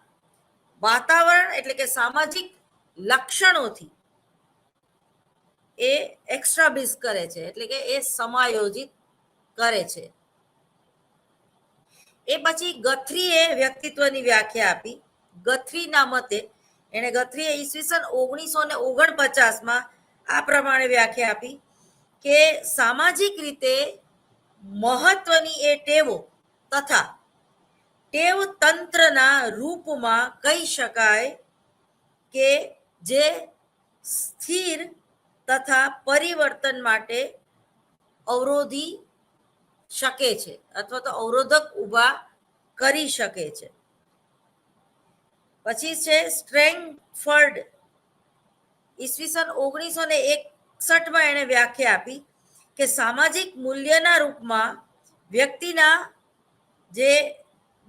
વાતાવરણ એટલે કે સામાજિક લક્ષણોથી એ એક્સ્ટ્રાબિસ કરે છે, એટલે કે એ સમાયોજિત કરે છે. એ પછી ગથ્રીએ વ્યક્તિત્વની વ્યાખ્યા આપી. ગથ્રીના મતે, ગથ્રીએ ઈસવીસન 1949માં આ પ્રમાણે વ્યાખ્યા આપી કે સામાજિક રીતે મહત્વની એ ટેવો તથા ટેવ તંત્રના રૂપમાં કહી શકાય કે જે સ્થિર તથા પરિવર્તન માટે અવરોધી શકે છે, અથવા તો અવરોધક ઊભા કરી શકે છે. પછી છે સ્ટ્રેન્ગફર્ડ, ઈસવીસન 1961માં એને વ્યાખ્યા આપી કે સામાજિક મૂલ્યના રૂપમાં વ્યક્તિના જે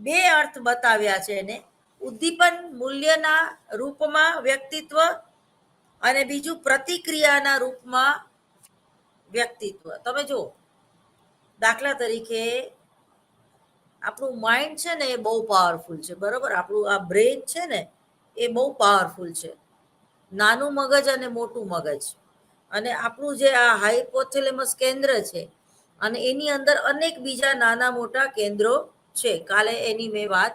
2 અર્થ બતાવ્યા છે એને, ઉદ્દીપન મૂલ્યના રૂપમાં વ્યક્તિત્વ, અને બીજું પ્રતિક્રિયાના રૂપમાં વ્યક્તિત્વ. તમે જુઓ, દાખલા તરીકે આપણું માઇન્ડ છે ને એ બહુ પાવરફુલ છે. બરોબર, આપણું આ બ્રેન છે ને એ બહુ પાવરફુલ છે. નાનું મગજ અને મોટું મગજ, અને આપણું જે આ હાઇપોથેલેમસ કેન્દ્ર છે, અને એની અંદર અનેક બીજા નાના મોટા કેન્દ્રો છે. કાલે એની મેં વાત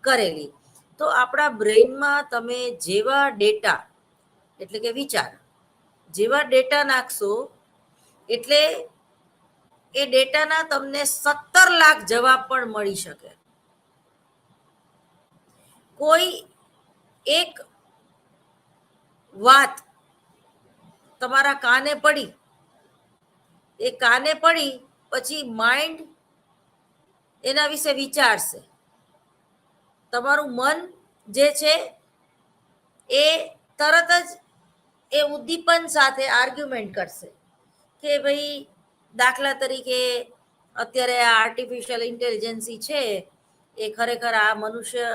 કરેલી. તો આપણા બ્રેઇનમાં તમે જેવા ડેટા, એટલે કે વિચાર, જેવા ડેટા નાખશો એટલે એ ડેટાના તમને 17 લાખ જવાબ પણ મળી શકે. કોઈ એક વાત તમારા કાને પડી, એ કાને પડી પછી માઇન્ડ એના વિશે વિચારશે. તમારું મન જે છે એ તરત જ એ ઉદ્દીપન સાથે આર્ગ્યુમેન્ટ કરશે કે ભાઈ, દાખલા તરીકે અત્યારે આ આર્ટિફિશિયલ ઇન્ટેલિજન્સી છે એ ખરેખર આ મનુષ્ય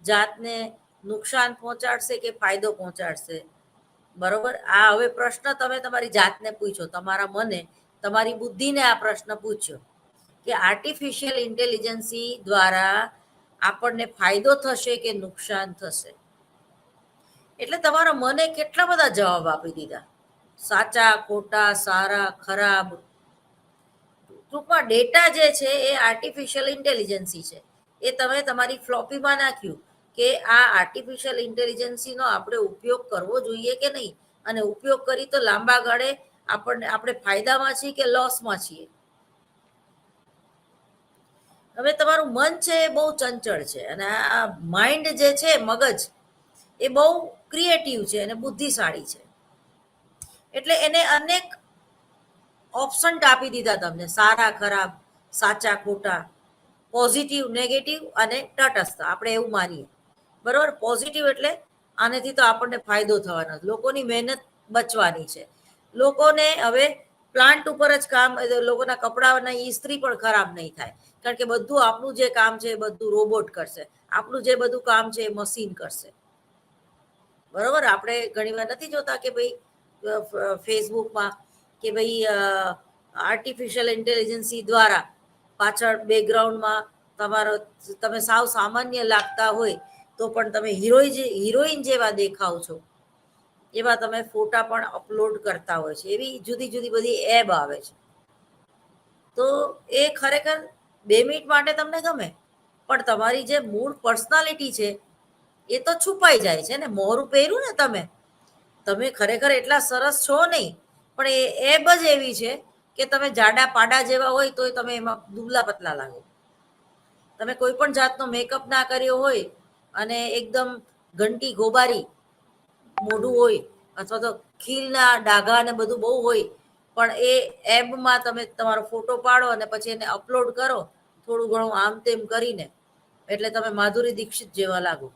જાતને નુકસાન પહોંચાડશે કે ફાયદો પહોંચાડશે? બરોબર, આ હવે પ્રશ્ન તમે તમારી જાતને પૂછો, તમારા મને, તમારી બુદ્ધિને આ પ્રશ્ન પૂછ્યો કે આર્ટિફિશિયલ ઇન્ટેલિજન્સી દ્વારા આપણને ફાયદો થશે કે નુકસાન થશે? એટલે તમારા મને કેટલા બધા જવાબ આપી દીધા, સાચા, ખોટા, સારા, ખરાબ. ટૂંકમાં ડેટા જે છે એ આર્ટિફિશિયલ ઇન્ટેલિજન્સી છે. એ તમે તમારી ફ્લોપીમાં નાખ્યું કે આ આર્ટિફિશિયલ ઇન્ટેલિજન્સીનો આપણે ઉપયોગ કરવો જોઈએ કે નહીં, અને ઉપયોગ કરી તો લાંબા ગાળે આપણે ફાયદામાં છીએ કે લોસમાં છીએ. હવે તમારું મન છે એ બહુ ચંચળ છે, અને આ માઇન્ડ જે છે, મગજ, એ બહુ ક્રિએટિવ છે અને બુદ્ધિશાળી છે. એટલે એને અનેક ઓપ્શન આપી દીધા તમને, સારા, ખરાબ, સાચા, ખોટા, પોઝિટિવ, નેગેટિવ અને તટસ્થ. આપણે એવું માનીએ, બરોબર. પોઝિટિવ એટલે આનેથી તો આપણને ફાયદો થવાનો, લોકોની મહેનત બચવાની છે, લોકોને હવે પ્લાન્ટ ઉપર જ કામ, લોકોના કપડાના ઇસ્ત્રી પણ ખરાબ નહીં થાય, કારણ કે બધું આપણું જે કામ છે એ બધું રોબોટ કરશે, આપણું જે બધું કામ છે એ મશીન કરશે. બરોબર, આપણે ઘણી વાર નથી જોતા કે ભાઈ ફેસબુકમાં કે ભાઈ આર્ટિફિશિયલ ઇન્ટેલિજન્સી દ્વારા પાછળ બેકગ્રાઉન્ડમાં તમારો, તમે સાવ સામાન્ય લાગતા હોય તો પણ તમે હિરોઈન જેવા દેખાવ છો, એવા તમે ફોટા પણ અપલોડ કરતા હોય છે. એવી જુદી જુદી બધી એપ આવે છે. તો એ ખરેખર 2 મિનિટ માટે તમને ગમે, પણ તમારી જે મૂળ પર્સનાલિટી છે એ તો છુપાઈ જાય છે ને. મોરું પહેર્યું ને તમે ખરેખર એટલા સરસ છો નહીં, પણ એ એબ જ એવી છે કે તમે જાડા પાડા જેવા હોય તોય તમે એમાં દુબલા પતલા લાગો. તમે કોઈ પણ જાતનો મેકઅપ ના કર્યો હોય અને એકદમ ઘંટી ગોબારી મોઢું હોય, અથવા તો ખીલના ડાઘા ને બધું બહુ હોય, પણ એ એબમાં તમે તમારો ફોટો પાડો અને પછી એને અપલોડ કરો થોડું ઘણું આમ તેમ કરીને, એટલે તમે માધુરી દીક્ષિત જેવા લાગો.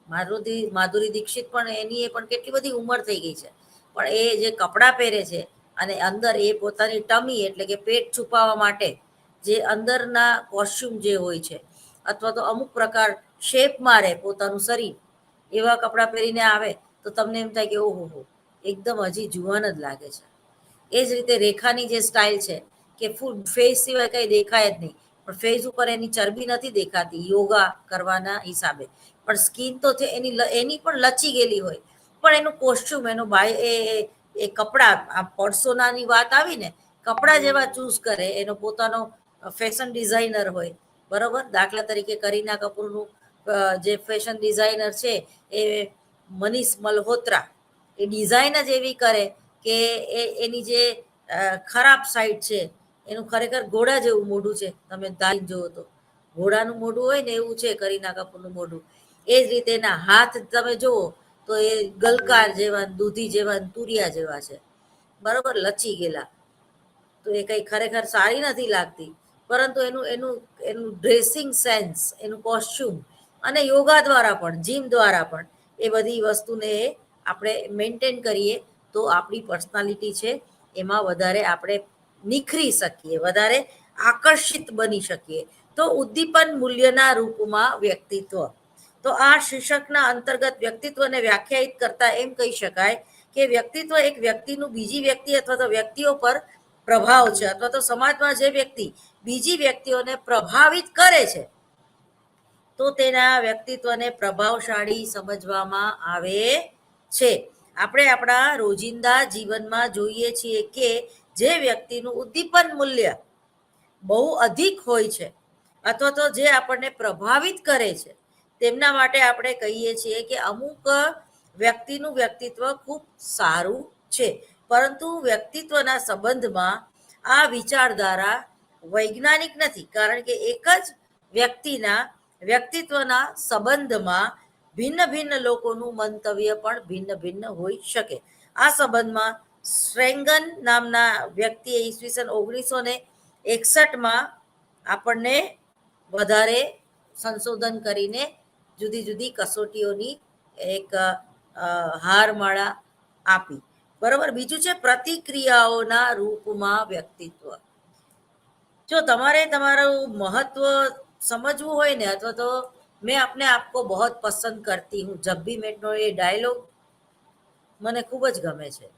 માધુરી દીક્ષિત પણ એની પણ કેટલી બધી ઉંમર થઈ ગઈ છે, પણ એ જે કપડાં પહેરે છે અને અંદર એ પોતાની ટમી એટલે કે પેટ છુપાવવા માટે જે અંદરના કોસ્ચ્યુમ જે હોય છે, અથવા તો અમુક પ્રકાર શેપ મારે પોતાનું શરીર, એવા કપડાં પહેરીને આવે તો તમને એમ થાય કે ઓહો, એકદમ હજી જુવાન જ લાગે છે. એ જ રીતે રેખાની જે સ્ટાઇલ છે કે ફૂલ ફેસ સિવાય કંઈ દેખાય જ નહીં, પણ ફેસ ઉપર એની ચરબી નથી દેખાતી યોગા કરવાના હિસાબે, પણ સ્કિન તો છે એની પણ લચી ગયેલી હોય, પણ એનું કોસ્ચ્યુમ, એનું એ કપડાં, આ પર્સોનાની વાત આવી ને, કપડાં જેવા ચૂઝ કરે, એનો પોતાનો ફેશન ડિઝાઇનર હોય, બરોબર. દાખલા તરીકે કરીના કપૂરનું જે ફેશન ડિઝાઇનર છે એ મનીષ મલ્હોત્રા, એ ડિઝાઇન જ એવી કરે કે એની જે ખરાબ સાઈડ છે, એનું ખરેખર ઘોડા જેવું મોઢું છે. તમે ધારીને જુઓ તો ઘોડાનું મોઢું હોય ને એવું છે કરીના કપૂરનું મોઢું. એ જ રીતે એના હાથ તમે જુઓ તો એ ગલકાર જેવા, દૂધી જેવા, તુરિયા જેવા છે, બરોબર, લચી ગયેલા. તો એ કંઈ ખરેખર સારી નથી લાગતી, પરંતુ એનું એનું એનું ડ્રેસિંગ સેન્સ, એનું કોસ્ચ્યુમ, અને યોગા દ્વારા પણ, જીમ દ્વારા પણ એ બધી વસ્તુને આપણે મેન્ટેન કરીએ તો આપણી પર્સનાલિટી છે એમાં વધારે આપણે નિખરી શકીએ, વધારે આકર્ષિત બની શકીએ. તો ઉદ્દીપન મૂલ્યના રૂપમાં વ્યક્તિત્વ. તો આ શીર્ષકના અંતર્ગત વ્યક્તિત્વને વ્યાખ્યાયિત કરતા એમ કહી શકાય કે વ્યક્તિત્વ એક વ્યક્તિનું બીજી વ્યક્તિ અથવા તો વ્યક્તિઓ પર પ્રભાવ છે, અથવા તો સમાજમાં જે વ્યક્તિ બીજી વ્યક્તિઓને પ્રભાવિત કરે છે તો તેના વ્યક્તિત્વને પ્રભાવશાળી સમજવામાં આવે છે. આપણે આપણા રોજિંદા જીવનમાં જોઈએ છીએ કે જે વ્યક્તિનું ઉદ્દીપન મૂલ્ય બહુ અધિક હોય છે, અથવા તો જે આપણને પ્રભાવિત કરે છે, તેમના માટે આપણે કહીએ છીએ કે અમુક વ્યક્તિનું વ્યક્તિત્વ ખૂબ સારું છે. પરંતુ વ્યક્તિત્વના સંબંધમાં આ વિચારધારા વૈજ્ઞાનિક નથી, કારણ કે એક જ વ્યક્તિના વ્યક્તિત્વના સંબંધમાં ભિન્ન ભિન્ન લોકોનું મંતવ્ય પણ ભિન્ન ભિન્ન હોઈ શકે. આ સંબંધમાં સ્ટ્રેંગન નામના વ્યક્તિએ ઈસવીસન 1961માં આપણને વધારે સંશોધન કરીને જુદી જુદી કસોટીઓની એક હારમાળા આપી, બરોબર. બીજું છે પ્રતિક્રિયાઓના રૂપમાં વ્યક્તિત્વ. જો તમારે તમારું મહત્વ સમજવું હોય ને, અથવા તો મેં अपने आप को बहुत पसंद करती हूँ जब भी મેં એ ડાયલોગ મને ખૂબ જ ગમે છે.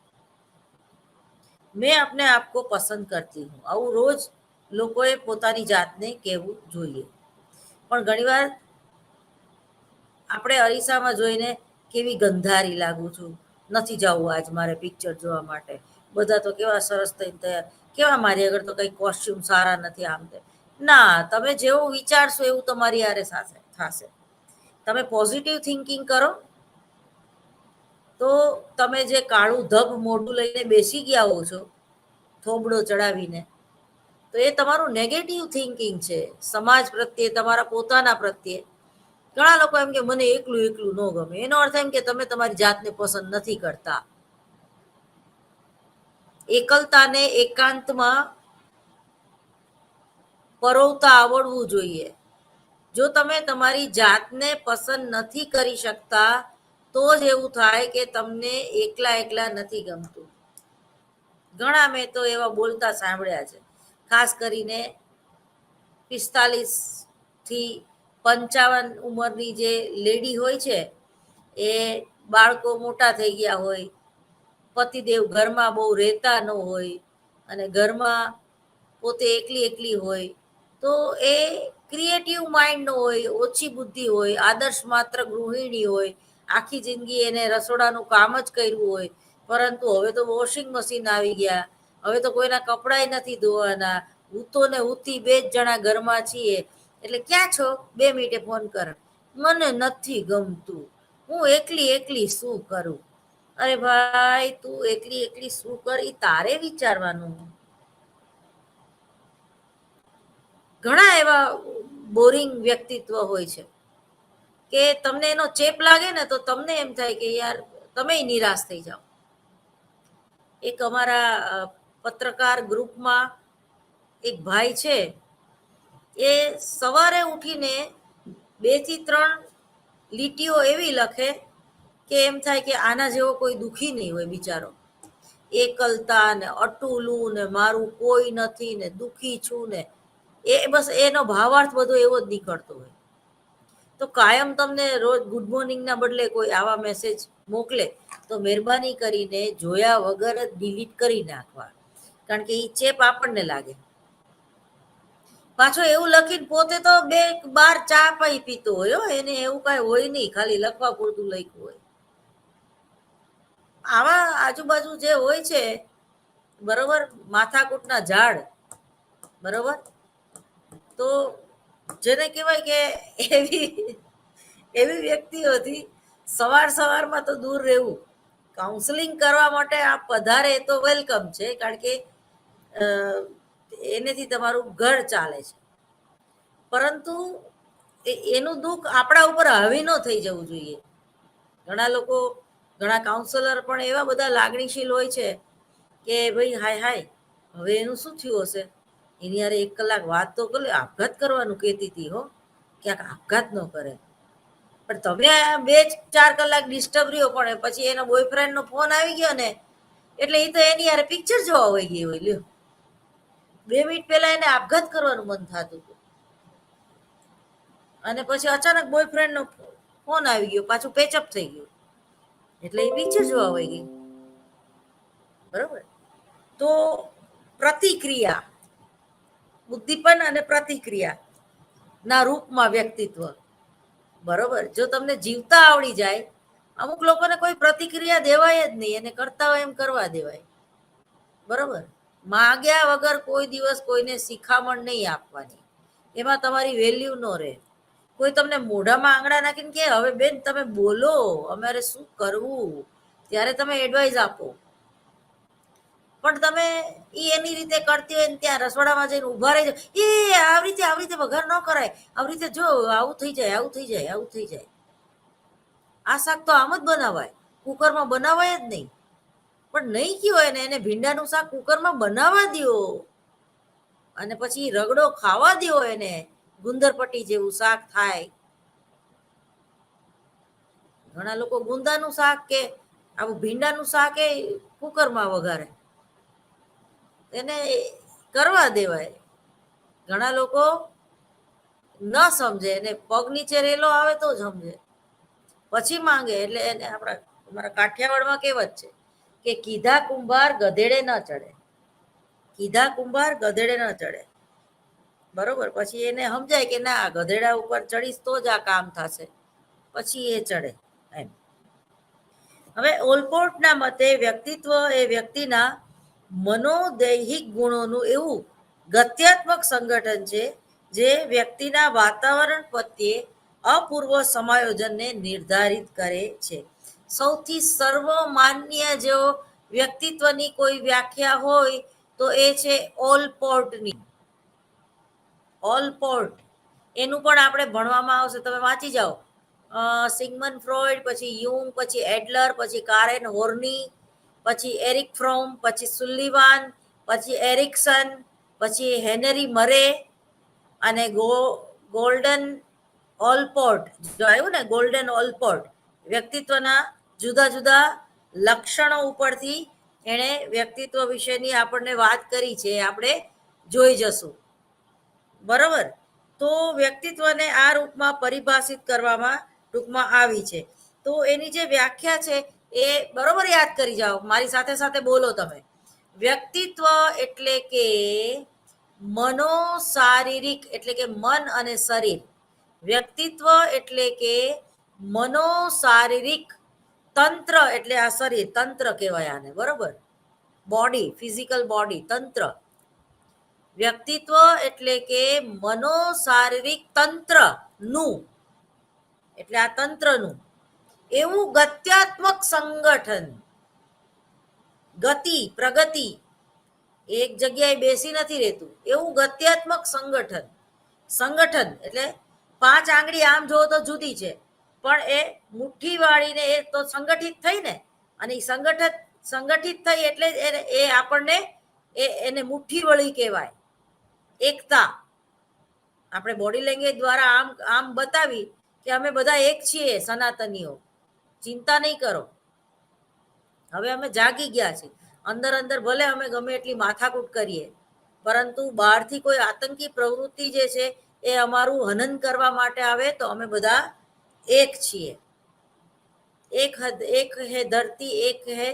મેં अपने आप को पसंद करती हूँ, આવું રોજ લોકોએ પોતાની જાતને કહેવું જોઈએ. પણ ઘણીવાર આપણે અરીસામાં જોઈને કેવી ગંધારી લાગુ છું, નથી જવું આજ મારે પિક્ચર જોવા માટે, બધા તો કેવા સરસ થઈને તૈયાર, કેવા મારી આગળ તો કંઈ કોસ્ટ્યુમ સારા નથી, આમ તે. ના, તમે જેવું વિચારશો એવું તમારી હારે સાથે થશે. તમે પોઝિટિવ થિંકિંગ કરો તો તમે જે કાળું ધબ મોઢું લઈને બેસી ગયા હો છો થોબડો ચડાવીને, તો એ તમારું નેગેટિવ થિંકિંગ છે સમાજ પ્રત્યે, તમારા પોતાના પ્રત્યે. ઘણા લોકો એમ કે મને એકલું એકલું ન ગમે, એનો અર્થ એમ કે તમે તમારી જાતને પસંદ નથી કરતા. એકલતાને એકાંતમાં પરોવતા આવડવું જોઈએ. જો તમે તમારી જાતને પસંદ નથી કરી શકતા તો જ એવું થાય કે તમને એકલા એકલા નથી ગમતું. ઘણા મેં તો એવા બોલતા સાંભળ્યા છે, ખાસ કરીને 45 થી 55 ઉંમરની જે લેડી હોય છે, એ બાળકો મોટા થઈ ગયા હોય, પતિદેવ ઘરમાં બહુ રહેતા ન હોય અને ઘરમાં પોતે એકલી એકલી હોય, તો એ ક્રિએટિવ માઇન્ડ નો હોય, ઓછી બુદ્ધિ હોય, આદર્શ માત્ર ગૃહિણી હોય, આખી જિંદગી એને રસોડાનું કામ જ કર્યું હોય, પરંતુ હવે તો વોશિંગ મશીન આવી ગયા, હવે તો કોઈના કપડાય નથી ધોવાના, હું તો ને હુંતી બે જ જણા ઘરમાં છીએ, એટલે ક્યાં છો, 2 મિનિટે ફોન કર, મને નથી ગમતું, હું એકલી એકલી શું કરું. અરે ભાઈ, તું એકલી એકલી શું કર એ તારે વિચારવાનું. ઘણા એવા બોરિંગ વ્યક્તિત્વ હોય છે કે તમને એનો ચેપ લાગે ને તો તમને એમ થાય કે યાર તમે નિરાશ થઈ જાઓ. એક અમારા પત્રકાર ગ્રુપમાં એક ભાઈ છે, એ સવારે ઉઠીને 2 થી 3 લીટીઓ એવી લખે કે એમ થાય કે આના જેવો કોઈ દુઃખી નહીં હોય બિચારો. એકલતા ને અટુલું ને મારું કોઈ નથી ને દુઃખી છું ને, એ બસ એનો ભાવાર્થ બધો એવો જ નીકળતો હોય. તો કાયમ તમને રોજ ગુડ મોર્નિંગના બદલે કોઈ આવા મેસેજ મોકલે તો મહેરબાની કરીને જોયા વગર જ ડિલીટ કરી નાખવા, કારણ કે એ ચેપ આપણને લાગે. પાછો એવું લખીને પોતે તો 2 બાર ચા પાઈ પીતો હોય, એને એવું કાંઈ હોય નહીં, ખાલી લખવા પૂરતું લખ્યું હોય. આવા આજુબાજુ જે હોય છે, બરોબર, માથાકૂટના ઝાડ, બરોબર, તો જેને કહેવાય કે એવી એવી વ્યક્તિઓથી સવાર સવારમાં તો દૂર રહેવું. કાઉન્સેલિંગ કરવા માટે આ પધારે તો વેલકમ છે, કારણ કે એનેથી તમારું ઘર ચાલે છે, પરંતુ એનું દુઃખ આપણા ઉપર હાવી ન થઈ જવું જોઈએ. ઘણા લોકો, ઘણા કાઉન્સેલર પણ એવા બધા લાગણીશીલ હોય છે કે ભાઈ હાય હાય, હવે એનું શું થયું હશે, એની યારે 1 કલાક વાત તો કરે, આપઘાત કરવાનું કહેતી હતી હો, ક્યાંક આપઘાત ન કરે. પણ તમે 2-4 કલાક ડિસ્ટર્બ રહ્યો, પણ પછી એનો બોયફ્રેન્ડનો ફોન આવી ગયો ને, એટલે એ તો એની યારે પિક્ચર જોવા હોય ગઈ હોય. લ્યો, 2 મિનિટ પહેલા એને આપઘાત કરવાનું મન થતું હતું, અને પછી અચાનક બોયફ્રેન્ડનો ફોન આવી ગયો, પાછું પેચઅપ થઈ ગયું, એટલે એ પિક્ચર જોવા હોય ગઈ. બરોબર. તો પ્રતિક્રિયા, ઉદ્દીપન અને પ્રતિક્રિયા ના રૂપમાં વ્યક્તિત્વ, બરોબર. જો તમને જીવતા આવડી જાય, અમુક લોકોને કોઈ પ્રતિક્રિયા દેવાય જ નહીં, એને કરતા હોય એમ કરવા દેવાય, બરોબર. માગ્યા વગર કોઈ દિવસ કોઈને શિખામણ નહીં આપવાની, એમાં તમારી વેલ્યુ ન રહે. કોઈ તમને મોઢામાં આંગળા નાખીને કે હવે બેન તમે બોલો, અમારે શું કરવું, ત્યારે તમે એડવાઇસ આપો. પણ તમે એની રીતે કરતી હોય ને ત્યાં રસોડામાં જઈને ઉભા રહી જાય, એ આવી રીતે વઘાર ન કરાય, આવી રીતે જો આવું થઈ જાય, આવું થઈ જાય, આવું થઈ જાય. આ શાક તો આમ જ બનાવાય, કુકરમાં બનાવાય જ નહીં. પણ નહીં કયો હોય ને, એને ભીંડાનું શાક કુકરમાં બનાવવા દો અને પછી રગડો ખાવા દો, એને ગુંદરપટ્ટી જેવું શાક થાય. ઘણા લોકો ગુંદાનું શાક કે આવું ભીંડાનું શાક એ કુકરમાં વઘારે, એને કરવા દેવાય. ઘણા લોકો ન સમજે અને પગ નીચે રેલો આવે તો સમજે, પછી માંગે. એટલે એને આપણા અમારા કાઠિયાવાડમાં કહેવત છે કે કીધા કુંભાર ગધેડે ન ચડે, કીધા કુંભાર ગધેડે ન ચડે. બરોબર, પછી એને સમજાય કે ના ગધેડા ઉપર ચડીશ તો જ આ કામ થશે, પછી એ ચડે એમ. હવે ઓલપોર્ટના મતે વ્યક્તિત્વ એ વ્યક્તિના મનોદૈહિક ગુણોનું એવું ગત્યાત્મક સંગઠન છે જે વ્યક્તિના વાતાવરણ પ્રત્યે અપૂર્વ સમાયોજનને નિર્ધારિત કરે છે. સૌથી સર્વમાન્ય જો વ્યક્તિત્વની કોઈ વ્યાખ્યા હોય તો એ છે ઓલપોર્ટની. ઓલપોર્ટ એનું પણ આપણે ભણવામાં આવશે, તમે વાંચી જાઓ. સિગમન ફ્રોઈડ, પછી યુંગ, પછી એડલર, પછી કારેન હોર્ની, પછી એરિક ફ્રોમ, પછી સુલ્લિવાન, પછી એરિક્સન, પછી હેનરી મરે અને ગોલ્ડન ઓલપોર્ટ. જો આવ્યું ને ગોલ્ડન ઓલપોર્ટ, વ્યક્તિત્વના જુદા જુદા લક્ષણો ઉપરથી એણે વ્યક્તિત્વ વિશેની આપણને વાત કરી છે, આપણે જોઈ જશું. બરોબર, તો વ્યક્તિત્વને આ રૂપમાં પરિભાષિત કરવામાં ટૂંકમાં આવી છે. તો એની જે વ્યાખ્યા છે એ બરોબર યાદ કરી જાઓ, મારી સાથે સાથે બોલો તમે. વ્યક્તિત્વ એટલે કે મનોશારીરિક, એટલે કે મન અને શરીર. વ્યક્તિત્વ એટલે કે મનોશારીરિક તંત્ર, એટલે આ શરીર તંત્ર કહેવાય આને. બરોબર, બોડી, ફિઝિકલ બોડી, તંત્ર. વ્યક્તિત્વ એટલે કે મનોશારીરિક તંત્રનું, એટલે આ તંત્રનું એવું ગત્યાત્મક સંગઠન. ગતિ, પ્રગતિ, એક જગ્યાએ બેસી નથી રહેતું, એવું ગત્યાત્મક સંગઠન. સંગઠન એટલે 5 આંગળી આમ જોવો તો જુદી છે, પણ એ મુઠ્ઠી વાળીને એ તો સંગઠિત થઈ ને, અને સંગઠિત થઈ એટલે એ આપણને એને મુઠ્ઠી વળી કહેવાય. એકતા. આપણે બોડી લેંગ્વેજ દ્વારા આમ આમ બતાવી કે અમે બધા એક છીએ સનાતનીઓ, ચિંતા નહીં કરો. હવે અમે જાગી ગયા છીએ. અંદર અંદર ભલે અમે ગમે એટલી માથાકૂટ કરીએ, પરંતુ બહારથી કોઈ આતંકી પ્રવૃત્તિ જે છે એ અમારું હનન કરવા માટે આવે તો અમે બધા એક છીએ. એક હે ધરતી, એક હે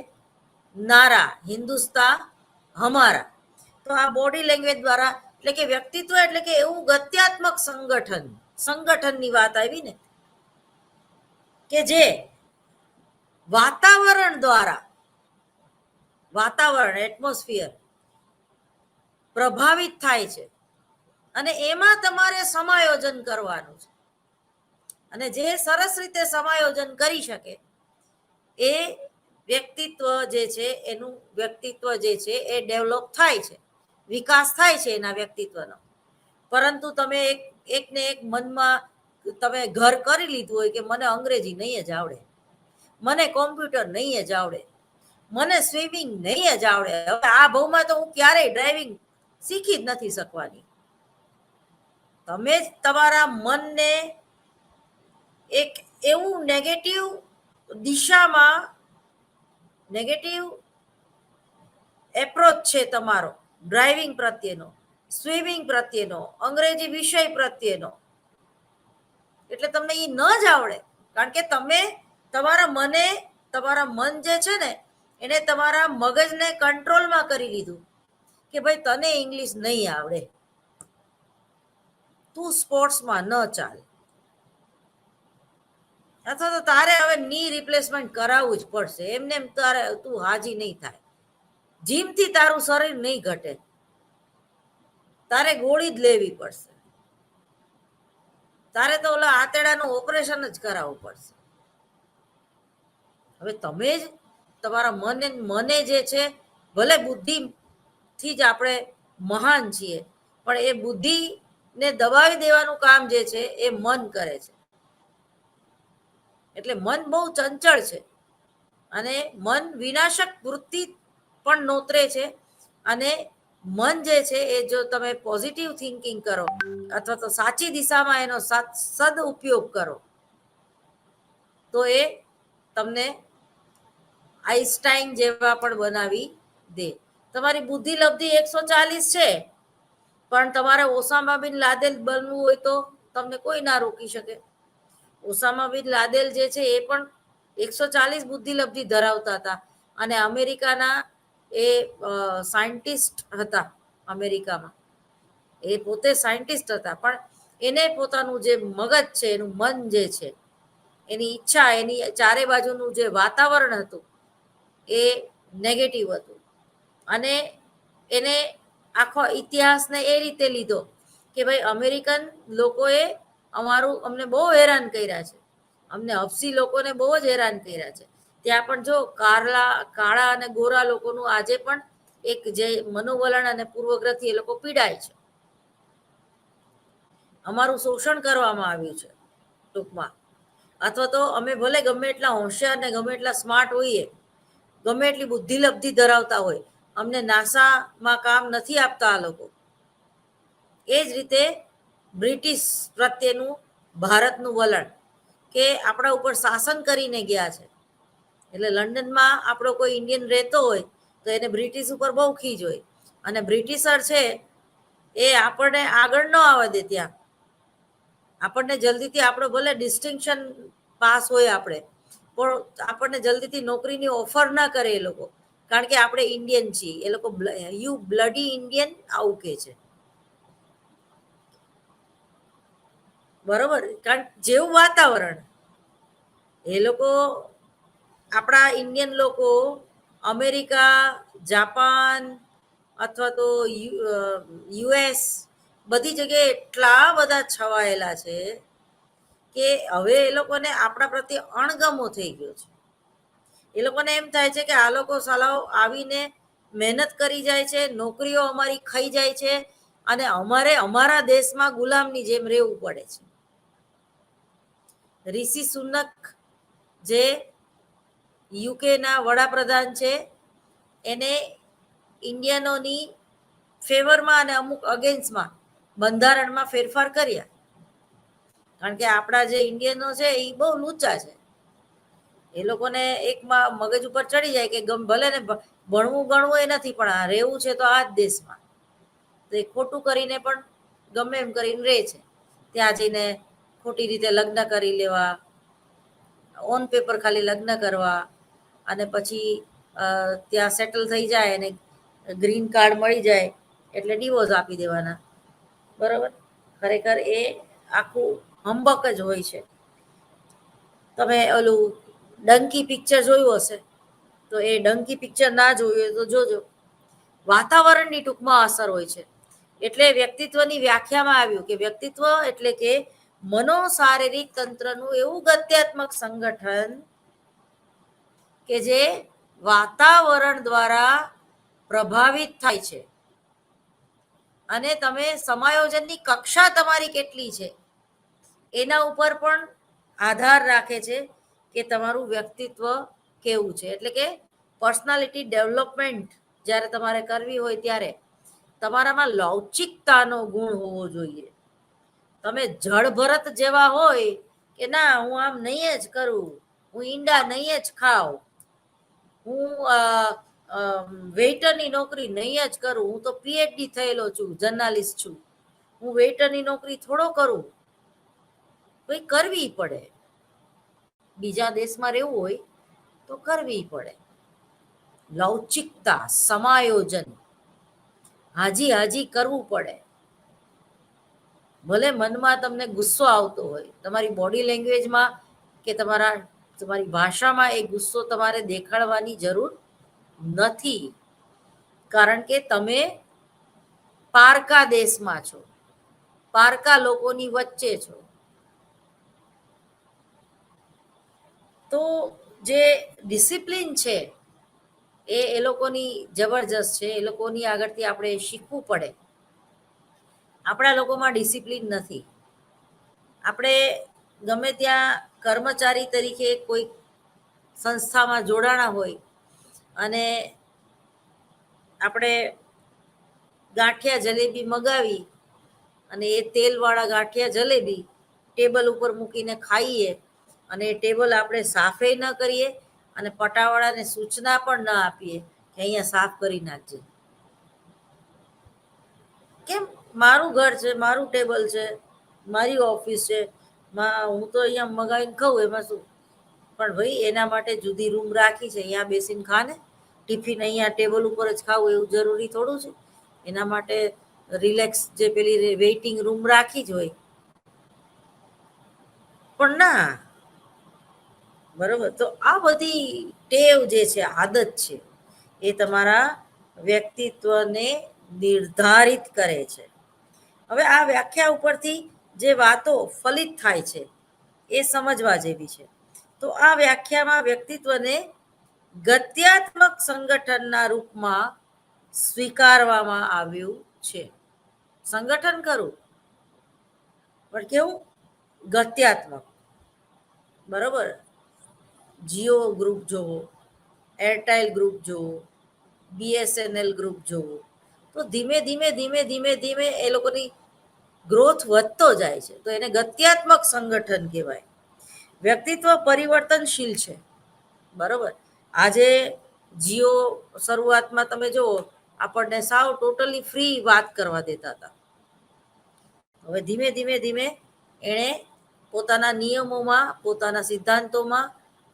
નારા, હિન્દુસ્તા હમારા. તો આ બોડી લેંગ્વેજ દ્વારા, એટલે કે વ્યક્તિત્વ એટલે કે એવું ગત્યાત્મક સંગઠન. સંગઠનની વાત આવી ને, કે જે વાતાવરણ દ્વારા, વાતાવરણ એટમોસ્ફિયર પ્રભાવિત થાય છે, અને એમાં તમારે સમાયોજન કરવાનું છે. અને જે સરસ રીતે સમાયોજન કરી શકે એ વ્યક્તિત્વ જે છે, એનું વ્યક્તિત્વ જે છે એ ડેવલપ થાય છે, વિકાસ થાય છે એના વ્યક્તિત્વનો. પરંતુ તમે એકને એક મનમાં તમે ઘર કરી લીધું હોય કે મને અંગ્રેજી નહીં જ આવડે, મને કોમ્પ્યુટર નહીં જ આવડે, મને સ્વિમિંગ નહીં જ આવડે, હવે આ ભાવમાં તો હું ક્યારેય ડ્રાઇવિંગ શીખી જ નથી શકવાની. તમે જ તમારા મનને એક એવું નેગેટિવ દિશામાં, નેગેટિવ એપ્રોચ છે તમારો ડ્રાઇવિંગ પ્રત્યેનો, સ્વિમિંગ પ્રત્યેનો, અંગ્રેજી વિષય પ્રત્યેનો, એટલે તમને એ ન જ આવડે. કારણ કે તમે તમારા મન જે છે ને એને તમારા મગજને કંટ્રોલમાં કરી લીધું કે ભાઈ તને ઇંગ્લિશ નહીં આવડે, તું સ્પોર્ટ્સમાં ન ચાલે, અથવા તો તારે હવે ની રિપ્લેસમેન્ટ કરાવવું જ પડશે, એમને એમ તારે તું હાજી નહીં થાય, જીમથી તારું શરીર નહીં ઘટે, તારે ગોળી જ લેવી પડશે, તારે તો ઓલા આંતરડાનું ઓપરેશન જ કરાવવું પડશે. હવે તમે જ તમારા મને જે છે, ભલે બુદ્ધિથી જ આપણે મહાન છીએ, પણ એ બુદ્ધિને દબાવી દેવાનું કામ જે છે એ મન કરે છે. એટલે મન બહુ ચંચળ છે, અને મન વિનાશક વૃત્તિ પણ નોતરે છે. અને મન જે છે એ જો તમે પોઝિટિવ થિંકિંગ કરો, અથવા તો સાચી દિશામાં એનો સદ ઉપયોગ કરો, તો એ તમને આઈન્સ્ટાઈન જેવા પણ બનાવી દે. તમારી બુદ્ધિ લબ્ધિ 140 છે, પણ તમારે ઓસામા બિન લાદેલ બનવું હોય તો તમને કોઈ ના રોકી શકે. ઓસામા બિન લાદેલ જે છે એ પણ 140 બુદ્ધિલબ્ધિ ધરાવતા હતા અને અમેરિકાના એ સાયન્ટિસ્ટ હતા. અમેરિકામાં એ પોતે સાયન્ટિસ્ટ હતા, પણ એને પોતાનું જે મગજ છે, એનું મન જે છે, એની ઈચ્છા, એની ચારે બાજુનું જે વાતાવરણ હતું એ નેગેટિવ હતું અને એને આખો ઇતિહાસને એ રીતે લીધો કે ભાઈ અમેરિકન લોકોએ અમને બહુ હેરાન કર્યા છે, અમને હફસી લોકોને બહુ જ હેરાન કર્યા છે. ત્યાં પણ જો કાળા અને ગોરા લોકોનું આજે પણ એક જે મનોવલણ અને પૂર્વગ્રહથી એ લોકો પીડાય છે. અમારું શોષણ કરવામાં આવ્યું છે ટૂંકમાં. અથવા તો અમે ભલે ગમે એટલા હોશિયાર ને ગમે એટલા સ્માર્ટ હોઈએ, ગમે એટલી બુદ્ધિલબ્ધિ ધરાવતા હોય, અમને નાસામાં કામ નથી આપતા આ લોકો. એ જ રીતે બ્રિટિશ પ્રત્યેનું ભારતનું વલણ કે આપણા ઉપર શાસન કરીને ગયા છે. એટલે લંડનમાં આપણો કોઈ ઇન્ડિયન રહેતો હોય તો એને બ્રિટિશ ઉપર બહુ ખીજ હોય અને બ્રિટિશર છે એ આપણને આગળ ન આવવા દે. ત્યાં આપણને જલ્દીથી આપણો ભલે ડિસ્ટિંક્શન પાસ હોય આપણે, પણ આપણને જલ્દીથી નોકરીની ઓફર ના કરે એ લોકો, કારણ કે આપણે ઇન્ડિયન છીએ. એ લોકો યુ બ્લડી ઇન્ડિયન આવું કે છે, બરોબર. કારણ જેવું વાતાવરણ એ લોકો, આપણા ઇન્ડિયન લોકો અમેરિકા, જાપાન અથવા તો યુએસ બધી જગ્યાએ એટલા બધા છવાયેલા છે કે હવે એ લોકોને આપણા પ્રત્યે અણગમો થઈ ગયો છે. એ લોકોને એમ થાય છે કે આ લોકો સાલાઓ આવીને મહેનત કરી જાય છે, નોકરીઓ અમારી ખાઈ જાય છે અને અમારે અમારા દેશમાં ગુલામની જેમ રહેવું પડે છે. રિષિ સુનક જે યુકેના વડાપ્રધાન છે, એને ઇન્ડિયનોની ફેવરમાં અને અમુક અગેન્સ્ટમાં બંધારણમાં ફેરફાર કર્યા. કારણ કે આપણા જે ઇન્ડિયનો છે એ બહુ લુચ્ચા છે. એ લોકોને એક મગજ ઉપર ચડી જાય કે ભલે ને ભણવું ગણવું એ નથી, પણ આ રહેવું છે તો આ જ દેશમાં, તો એ ખોટું કરીને પણ ગમે એમ કરીને રહે છે. ત્યાં જઈને ખોટી રીતે લગ્ન કરી લેવા, ઓન પેપર ખાલી લગ્ન કરવા અને પછી ત્યાં સેટલ થઈ જાય અને ગ્રીન કાર્ડ મળી જાય એટલે ડિવોર્સ આપી દેવાના, બરાબર. ખરેખર એ આખું હંબક જ હોય છે. તમે ઓલું ડંકી પિક્ચર જોયું હશે, તો એ ડંકી પિક્ચર ના જોયું હોય તો જોજો. વાતાવરણની ટૂંકમાં અસર હોય છે. એટલે વ્યક્તિત્વની વ્યાખ્યામાં આવ્યું કે વ્યક્તિત્વ એટલે કે મનોશારીરિક તંત્રનું એવું ગત્યાત્મક સંગઠન કે જે વાતાવરણ દ્વારા પ્રભાવિત થાય છે. અને તમે સમાયોજનની કક્ષા તમારી કેટલી છે એના ઉપર પણ આધાર રાખે છે કે તમારું વ્યક્તિત્વ કેવું છે. એટલે કે પર્સનાલિટી ડેવલપમેન્ટ જ્યારે તમારે કરવી હોય ત્યારે તમારામાં લવચિકતાનો ગુણ હોવો જોઈએ. તમે જળભરત જેવા હોય કે ના હું આમ નહીં જ કરું, હું ઈંડા નહીં જ ખાઉં, હું વેઇટરની નોકરી નહીં જ કરું, હું તો પીએચડી થયેલો છું, જર્નાલિસ્ટ છું, હું વેઇટરની નોકરી થોડો કરું. ભાઈ કરવી પડે, બીજા દેશમાં રહેવું હોય તો કરવી પડે. લવચિકતા, સમાયોજન, હાજી હાજી કરવું પડે. ભલે મનમાં તમને ગુસ્સો આવતો હોય, તમારી બોડી લેંગ્વેજમાં કે તમારી ભાષામાં એ ગુસ્સો તમારે દેખાડવાની જરૂર નથી, કારણ કે તમે પારકા દેશમાં છો, પારકા લોકોની વચ્ચે છો. તો જે ડિસિપ્લિન છે એ લોકોની જબરજસ્ત છે. એ લોકોની આગળથી આપણે શીખવું પડે. આપણા લોકોમાં ડિસિપ્લિન નથી. આપણે ગમે ત્યાં કર્મચારી તરીકે કોઈ સંસ્થામાં જોડાણા હોય અને આપણે ગાંઠિયા જલેબી મગાવી અને એ તેલવાળા ગાંઠિયા જલેબી ટેબલ ઉપર મૂકીને ખાઈએ અને એ ટેબલ આપણે સાફે ન કરીએ અને પટાવાળાને સૂચના પણ ન આપીએ કે અહીંયા સાફ કરી નાખજે. કેમ? મારું ઘર છે, મારું ટેબલ છે, મારી ઓફિસ છે, હું તો અહીંયા મગાવીને ખાઉં એમાં શું? પણ ભાઈ એના માટે જુદી રૂમ રાખી છે, અહીંયા બેસીને ખાને. ટિફિન અહીંયા ટેબલ ઉપર જ ખાવું એવું જરૂરી થોડું છે? એના માટે રિલેક્સ જે પેલી વેઇટિંગ રૂમ રાખી જ હોય. પણ ના, બરોબર. તો આ બધી ટેવ જે છે, આદત છે, એ તમારા વ્યક્તિત્વને નિર્ધારિત કરે છે. હવે આ વ્યાખ્યા ઉપરથી જે વાતો ફલિત થાય છે એ સમજવા જેવી છે. તો આ વ્યાખ્યામાં વ્યક્તિત્વને ગત્યાત્મક સંગઠનના રૂપમાં સ્વીકારવામાં આવ્યું છે. સંગઠન ખરું, પણ કેવું? ગત્યાત્મક. બરોબર. જીઓ ગ્રુપ જોવો, એરટેલ ગ્રુપ જોવો, BSNL ગ્રુપ જોવો, તો ધીમે ધીમે ધીમે ધીમે ધીમે એ લોકોની ગ્રોથ વધતો જાય છે. તો એને ગત્યાત્મક સંગઠન કહેવાય. વ્યક્તિત્વ પરિવર્તનશીલ છે. બરોબર. આજે જીઓ શરૂઆતમાં તમે જુઓ, આપણને સાવ ટોટલી ફ્રી વાત કરવા દેતા હતા. હવે ધીમે ધીમે ધીમે એણે પોતાના નિયમોમાં, પોતાના સિદ્ધાંતોમાં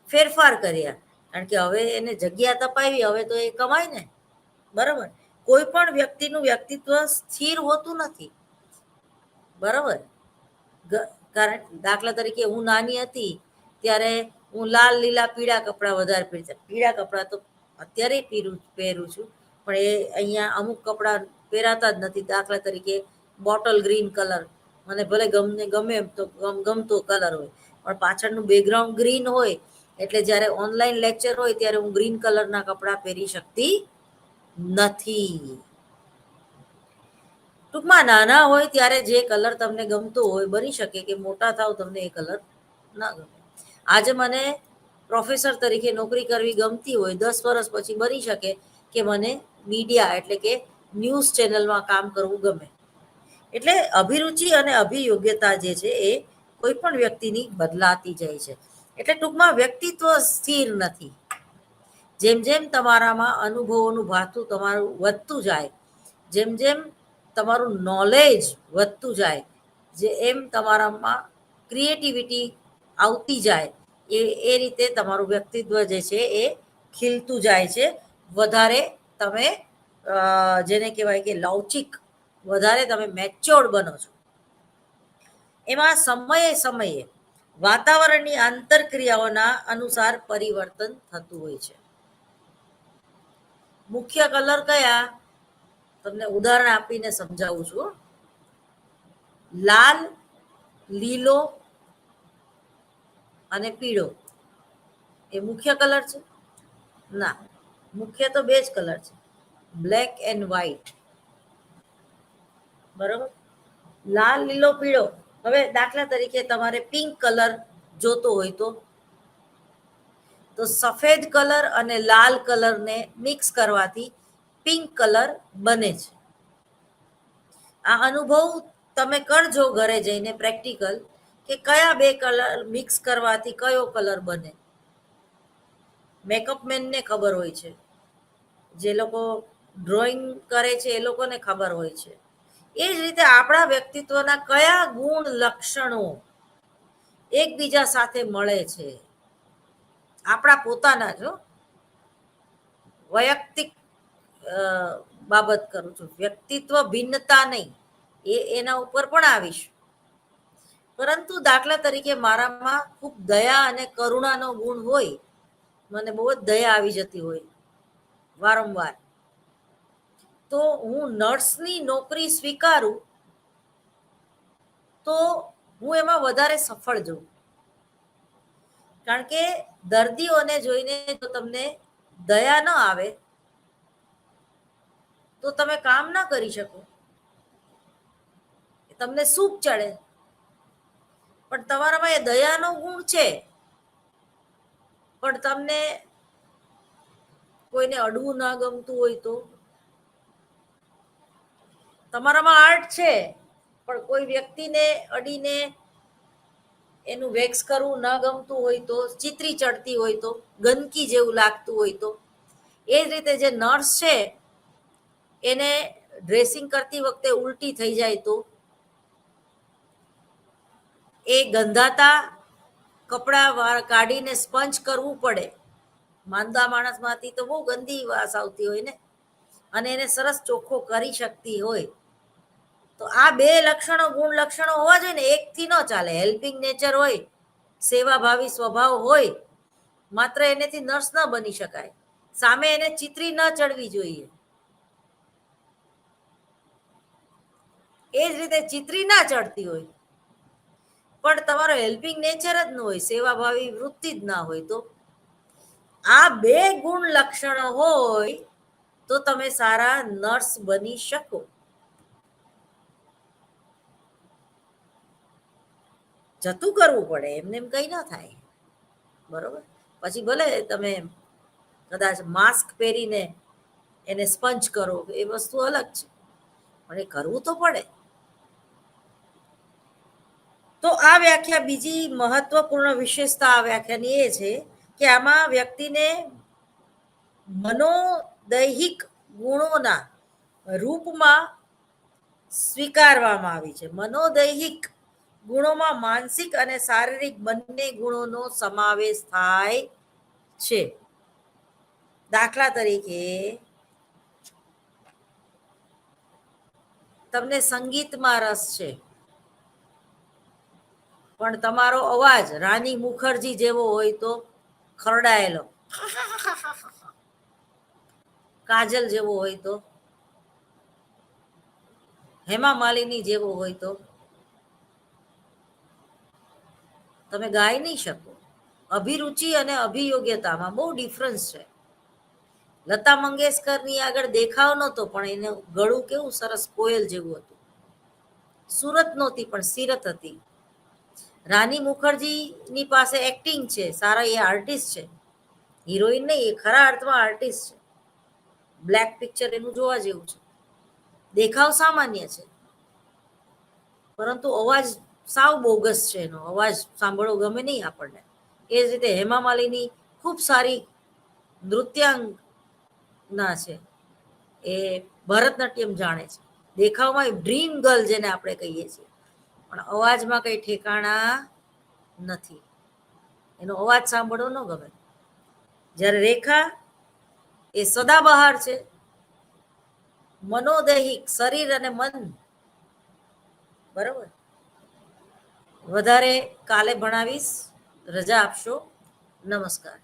ફેરફાર કર્યા. કારણ કે હવે એને જગ્યા તપાવી, હવે તો એ કમાય ને. બરાબર. કોઈ પણ વ્યક્તિનું વ્યક્તિત્વ સ્થિર હોતું નથી. બરાબર. કારણ દાખલા તરીકે હું નાની હતી ત્યારે હું લાલ, લીલા, પીળા કપડાં વધારે પહેરતા. પીળા કપડાં તો અત્યારે પહેરું છું, પણ એ અહીંયા અમુક કપડાં પહેરાતા જ નથી. દાખલા તરીકે બોટલ ગ્રીન કલર મને ભલે ગમે તો ગમતો કલર હોય, પણ પાછળનું બેકગ્રાઉન્ડ ગ્રીન હોય એટલે જ્યારે ઓનલાઈન લેક્ચર હોય ત્યારે હું ગ્રીન કલરના કપડાં પહેરી શકતી નથી. ટૂંકમાં નાના હોય ત્યારે જે કલર તમને ગમતો હોય, બની શકે કે મોટા થાવ તમને એ કલર ના ગમે. આજે મને પ્રોફેસર તરીકે નોકરી કરવી ગમતી હોય, 10 વર્ષ પછી બની શકે કે મને મીડિયા એટલે કે ન્યૂઝ ચેનલમાં કામ કરવું ગમે. એટલે અભિરુચિ અને અભિયોગ્યતા જે છે એ કોઈ પણ વ્યક્તિની બદલાતી જાય છે. એટલે ટૂંકમાં વ્યક્તિત્વ સ્થિર નથી. જેમ જેમ તમારામાં અનુભવોનું ભાથું તમારું વધતું જાય, જેમ જેમ તમારું નોલેજ વધતું જાય, એમ તમારામાં ક્રિએટિવિટી આવતી જાય, એ રીતે તમારું વ્યક્તિત્વ જે છે એ ખીલતું જાય છે. વધારે તમે જેને કહેવાય કે લવચિક, વધારે તમે મેચ્યોર્ડ બનો છો. એમાં સમયે સમયે વાતાવરણની આંતરક્રિયાઓના અનુસાર પરિવર્તન થતું હોય છે. મુખ્ય કલર કયા? તમને ઉદાહરણ આપીને સમજાવું છું. લાલ, લીલો અને પીળો એ મુખ્ય કલર છે? ના, મુખ્ય તો બે જ કલર છે, બ્લેક એન્ડ વ્હાઈટ. બરોબર. લાલ, લીલો, પીળો. હવે દાખલા તરીકે તમારે પિંક કલર જોતો હોય તો સફેદ કલર અને લાલ કલરને મિક્સ કરવાથી પિંક કલર બને છે. આ અનુભવ તમે કરજો ઘરે જઈને પ્રેક્ટિકલ, કે કયા બે કલર મિક્સ કરવાથી કયો કલર બને. મેકઅપ મેનને ખબર હોય છે, જે લોકો ડ્રોઈંગ કરે છે એ લોકોને ખબર હોય છે. એ જ રીતે આપણા વ્યક્તિત્વના કયા ગુણ લક્ષણો એકબીજા સાથે મળે છે, આપણા પોતાના જો વૈયક્તિક બાબત કરું છું, વ્યક્તિત્વ ભિન્નતા નહીં, એના ઉપર પણ આવીશ. પરંતુ દાખલા તરીકે મારામાં ખૂબ દયા અને કરુણાનો ગુણ હોય, મને બહુ જ દયા આવી જતી હોય વારંવાર, તો હું નર્સની નોકરી સ્વીકારું તો હું એમાં વધારે સફળ જઉં. કારણ કે દર્દીઓને જોઈને જો તમને દયા ન આવે તો તમે કામ ના કરી શકો, તમને સૂગ ચડે. પણ તમારામાં એ દયાનો ગુણ છે, પણ તમને કોઈને અડવું ના ગમતું હોય તો, તમારામાં આર્ટ છે પણ કોઈ વ્યક્તિને અડીને એનું વેક્સ કરવું ન ગમતું હોય તો, ચિત્રી ચડતી હોય તો, ગંદકી જેવું લાગતું હોય તો, એ જ રીતે જે નર્સ છે એને ડ્રેસિંગ કરતી વખતે ઉલટી થઈ જાય તો એ ગંધાતા કપડા કાઢીને સ્પંજ કરવું પડે. માંદા માણસમાંથી તો બહુ ગંદી વાસ આવતી હોય ને, અને એને સરસ ચોખ્ખો કરી શકતી હોય તો આ બે લક્ષણો ગુણ લક્ષણો હોવા જોઈએ ને, એકથી ન ચાલે. હેલ્પિંગ નેચર હોય, સેવાભાવી સ્વભાવ હોય, માત્ર એનેથી નર્સ ન બની શકાય. સામે એને ચિત્રી ન ચડવી જોઈએ. એ જ રીતે ચિત્રી ના ચડતી હોય પણ તમારો હેલ્પિંગ નેચર જ ન હોય, સેવાભાવી વૃત્તિ જ ના હોય, તો આ બે ગુણ લક્ષણો હોય તો તમે સારા નર્સ બની શકો. જતું કરવું પડે, એમને એમ કઈ ના થાય. બરોબર. પછી ભલે તમે કદાચ માસ્ક પહેરીને એને સ્પંજ કરો, એ વસ્તુ અલગ છે, પણ એ કરવું તો પડે. તો આ વ્યાખ્યા, બીજી મહત્વપૂર્ણ વિશેષતા આ વ્યાખ્યાની એ છે કે આમાં વ્યક્તિને મનોદૈહિક ગુણોના રૂપમાં સ્વીકારવામાં આવી છે. મનોદૈહિક ગુણોમાં માનસિક અને શારીરિક બંને ગુણોનો સમાવેશ થાય છે. દાખલા તરીકે તમને સંગીતમાં રસ છે, પણ તમારો અવાજ રાની મુખર્જી જેવો હોય તો ખરડાયેલો, કાજલ જેવો હોય તો, હેમા માલિની જેવો હોય તો તમે ગાઈ નહીં શકો. અભિરુચિ અને અભિયોગ્યતામાં બહુ ડિફરન્સ છે. લતા મંગેશકરની આગળ દેખાવ નહોતો, પણ એનું ગળું કેવું સરસ કોયલ જેવું હતું. સુરત નહોતી પણ સીરત હતી. રાની મુખર્જીની પાસે એક્ટિંગ છે, સારા એ આર્ટિસ્ટ છે, હિરોઈન નહીં, એ ખરા અર્થમાં આર્ટિસ્ટ છે. બ્લેક પિક્ચર એનું જોવા જેવું છે. દેખાવ સામાન્ય છે, પરંતુ અવાજ સાવ બોગસ છે. એનો અવાજ સાંભળવો ગમે નહીં આપણને. એ જ રીતે હેમા માલિની ખૂબ સારી નૃત્યાંગના છે, એ ભરતનાટ્યમ જાણે છે. દેખાવમાં ડ્રીમ ગર્લ જેને આપણે કહીએ છીએ, પણ અવાજમાં કઈ ઠેકાણા નથી. એનો અવાજ સાંભળવો ન ગમે. જ્યારે રેખા એ સદાબહાર છે, મનોદૈહિક, શરીર અને મન. બરોબર. વધારે કાલે ભણાવીશ. રજા આપશો. નમસ્કાર.